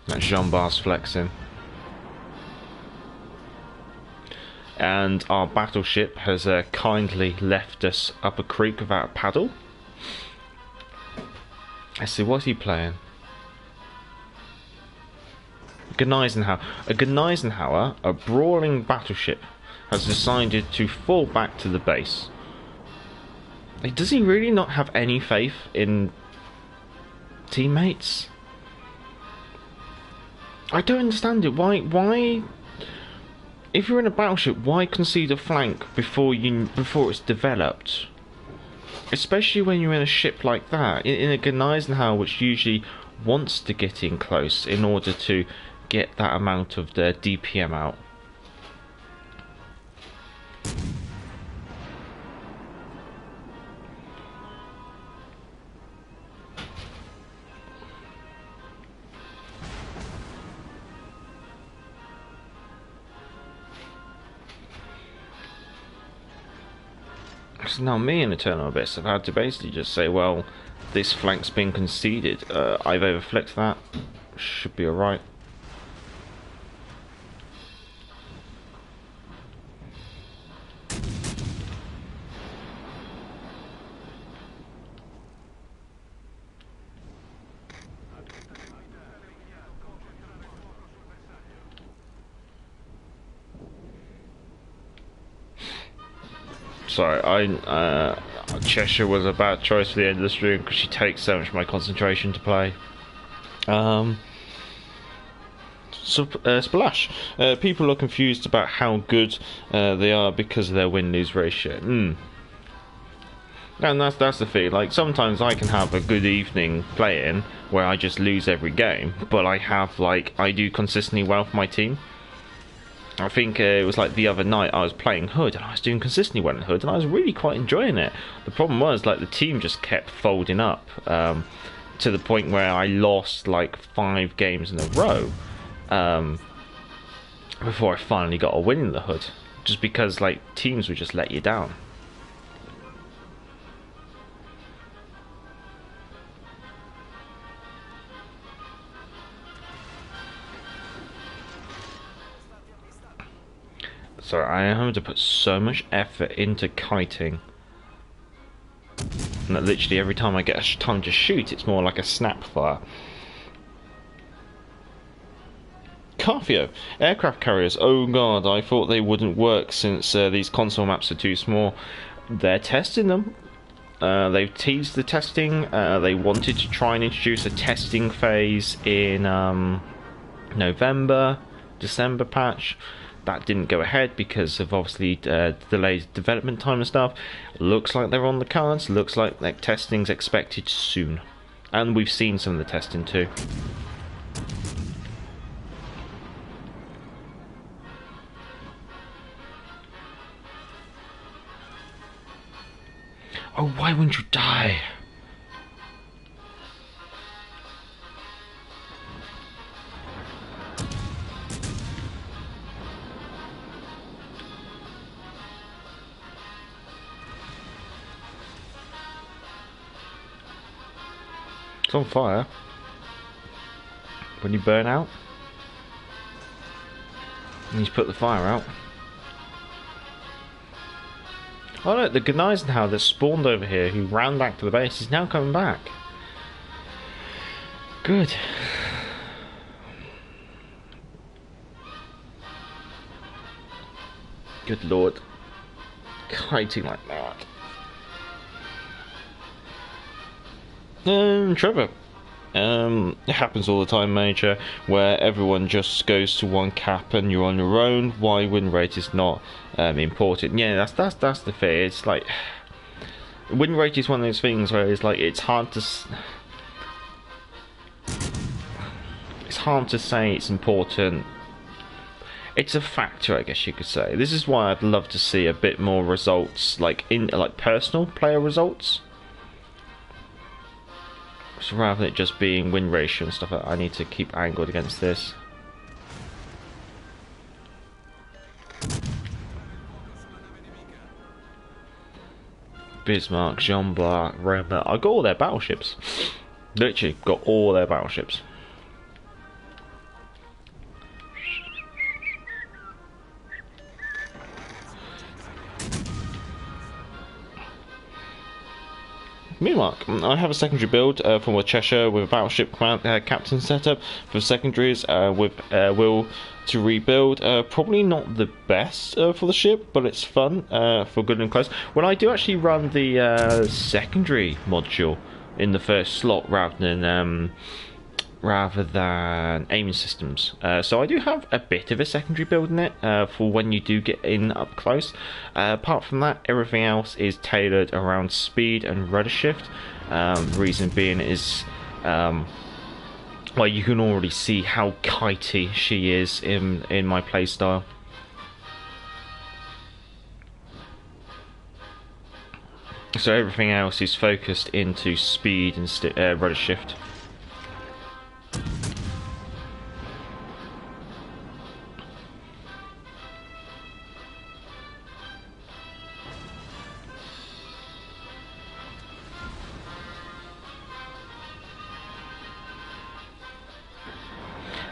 That's Jean Bar's flexing. And our battleship has kindly left us up a creek without a paddle. Let's see, what's he playing? Gneisenhower, a brawling battleship, has decided to fall back to the base. Does he really not have any faith in teammates? I don't understand it. Why? If you're in a battleship, why concede a flank before it's developed? Especially when you're in a ship like that, in a Gneisenau, which usually wants to get in close in order to get that amount of the DPM out. So now me and Eternal Abyss have had to basically just say, well, this flank's been conceded. I've overflicked that. Should be alright. Sorry, Cheshire was a bad choice for the end of the stream because she takes so much of my concentration to play. Splash. People are confused about how good they are because of their win-lose ratio. And that's the thing. Like, sometimes I can have a good evening playing where I just lose every game, but I do consistently well for my team. I think it was like the other night I was playing Hood and I was doing consistently well in Hood and I was really quite enjoying it. The problem was, like, the team just kept folding up to the point where I lost like 5 games in a row before I finally got a win in the Hood, just because like teams would just let you down. So I am having to put so much effort into kiting, and that literally every time I get a time to shoot, it's more like a snap fire. Carfio, aircraft carriers. Oh god, I thought they wouldn't work since these console maps are too small. They're testing them. They've teased the testing. They wanted to try and introduce a testing phase in November, December patch. That didn't go ahead because of obviously delayed development time and stuff. Looks like they're on the cards. Looks like testing's expected soon, and we've seen some of the testing too. Oh, why wouldn't you die? It's on fire. When you burn out, and you put the fire out. Oh look, the Gneisenau that spawned over here, who ran back to the base, is now coming back. Good. Good lord. Kiting like that. Trevor. It happens all the time, Major, where everyone just goes to one cap and you're on your own. Why win rate is not important. Yeah, that's the thing. It's like win rate is one of those things where it's like it's hard to say it's important. It's a factor, I guess you could say. This is why I'd love to see a bit more results, like personal player results. So rather than it just being win ratio and stuff, I need to keep angled against this. Bismarck, Jean Bart, Roma. I got all their battleships. Literally got all their battleships. Meanwhile, I have a secondary build from Cheshire with a battleship captain setup for secondaries with will to rebuild. Probably not the best for the ship, but it's fun for good and close. When I do actually run the secondary module in the first slot rather rather than aiming systems. So I do have a bit of a secondary build in it for when you do get in up close. Apart from that, everything else is tailored around speed and rudder shift. Reason being is, well, you can already see how kitey she is in my playstyle. So everything else is focused into speed and rudder shift.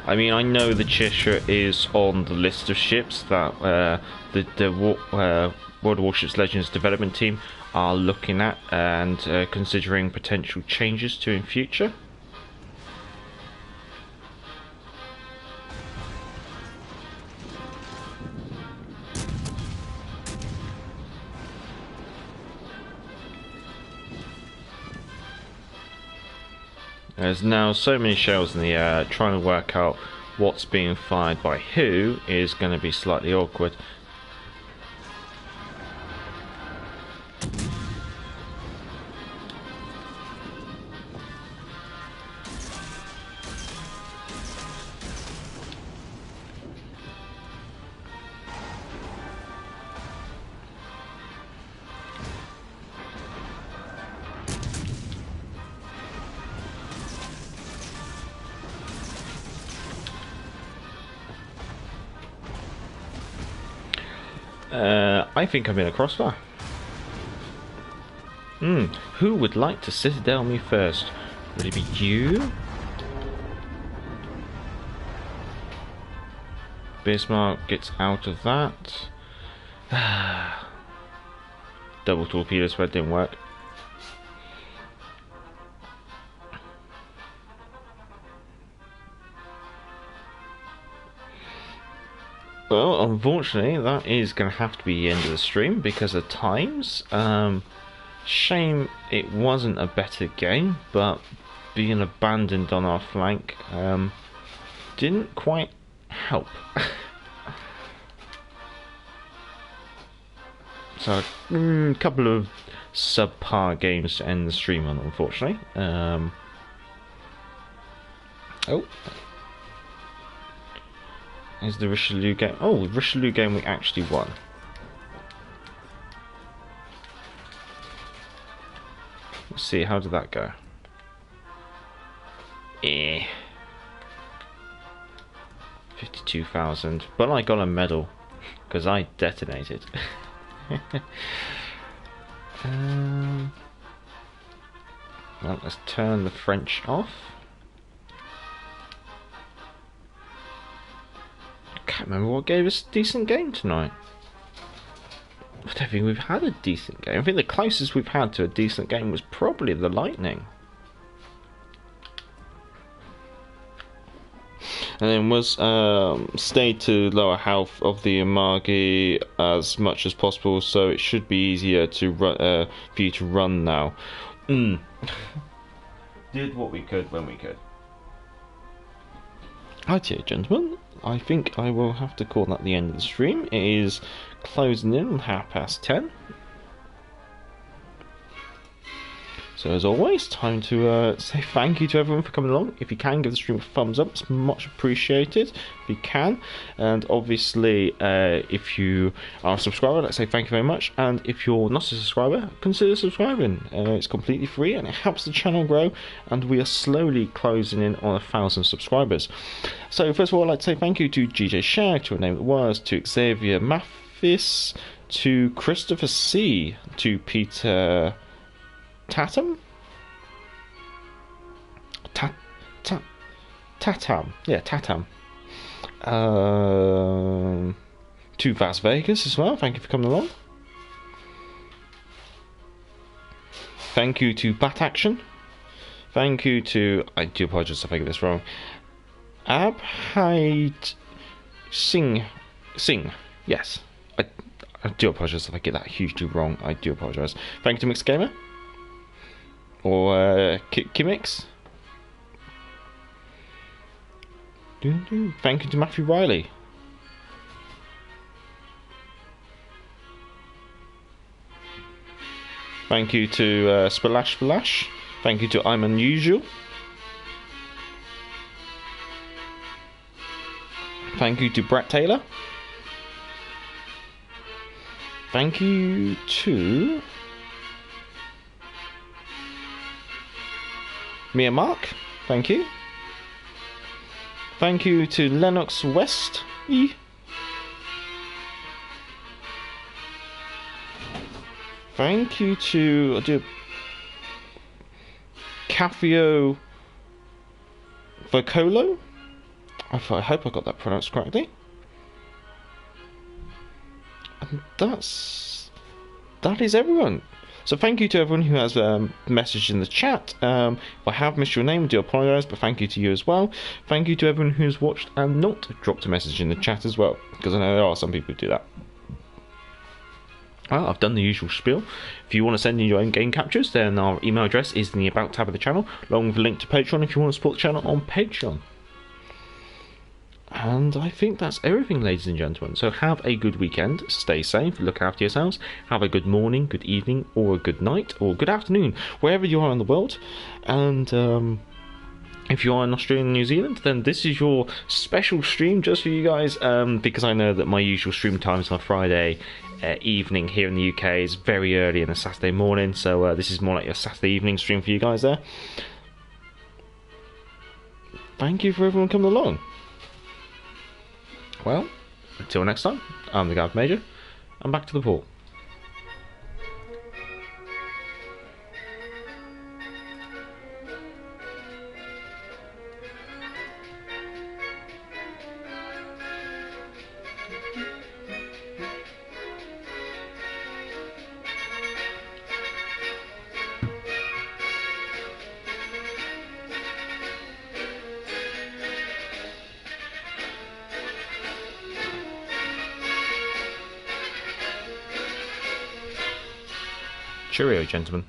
I mean, I know the Cheshire is on the list of ships that the World of Warships Legends development team are looking at and considering potential changes to in future. There's now so many shells in the air, trying to work out what's being fired by who is going to be slightly awkward. I think I'm in a crossfire. Who would like to citadel me first? Would it be you? Bismarck gets out of that. Double torpedo spread didn't work. Well, unfortunately, that is going to have to be the end of the stream because of times. Shame it wasn't a better game, but being abandoned on our flank didn't quite help. So, a couple of subpar games to end the stream on, unfortunately. Oh. Is the Richelieu game? Oh, the Richelieu game we actually won. Let's see, how did that go? 52,000, but I got a medal because I detonated. Well, let's turn the French off. I can't remember what gave us a decent game tonight. I don't think we've had a decent game. I think the closest we've had to a decent game was probably the Lightning. And then was stay to lower health of the Amagi as much as possible, so it should be easier to run, for you to run now. Did what we could when we could. Right here, gentlemen. I think I will have to call that the end of the stream. It is closing in on 10:30. So as always, time to say thank you to everyone for coming along. If you can, give the stream a thumbs up, it's much appreciated if you can. And obviously, if you are a subscriber, let's say thank you very much. And if you're not a subscriber, consider subscribing. It's completely free and it helps the channel grow. And we are slowly closing in on 1,000 subscribers. So first of all, I'd like to say thank you to GJ Shag, to A Name That Was, to Xavier Mathis, to Christopher C, to Peter Tatum? Tatam. Yeah, Tatam. To Las Vegas as well. Thank you for coming along. Thank you to Bat Action. Thank you to... I do apologise if I get this wrong. Abhaid Singh. Yes. I do apologise if I get that hugely wrong. I do apologise. Thank you to Mixed Gamer. Or Kimix. Thank you to Matthew Riley. Thank you to Splash Splash. Thank you to I'm Unusual. Thank you to Brett Taylor. Thank you to Mia Mark. Thank you. Thank you to Lennox West. Thank you to Cafio Vocolo. I hope I got that pronounced correctly. And that is everyone. So thank you to everyone who has messaged in the chat. If I have missed your name, I do apologise, but thank you to you as well. Thank you to everyone who's watched and not dropped a message in the chat as well, because I know there are some people who do that. Well, I've done the usual spiel. If you want to send in your own game captures, then our email address is in the About tab of the channel, along with a link to Patreon if you want to support the channel on Patreon. And I think that's everything, ladies and gentlemen. So have a good weekend, stay safe, look after yourselves, have a good morning, good evening, or a good night, or good afternoon, wherever you are in the world. And if you are in Australia and New Zealand, then this is your special stream just for you guys, because I know that my usual stream times on Friday evening here in the UK is very early in a Saturday morning, so this is more like your Saturday evening stream for you guys there. Thank you for everyone coming along. Well, until next time, I'm the Gav Major, and back to the port. Cheerio, gentlemen.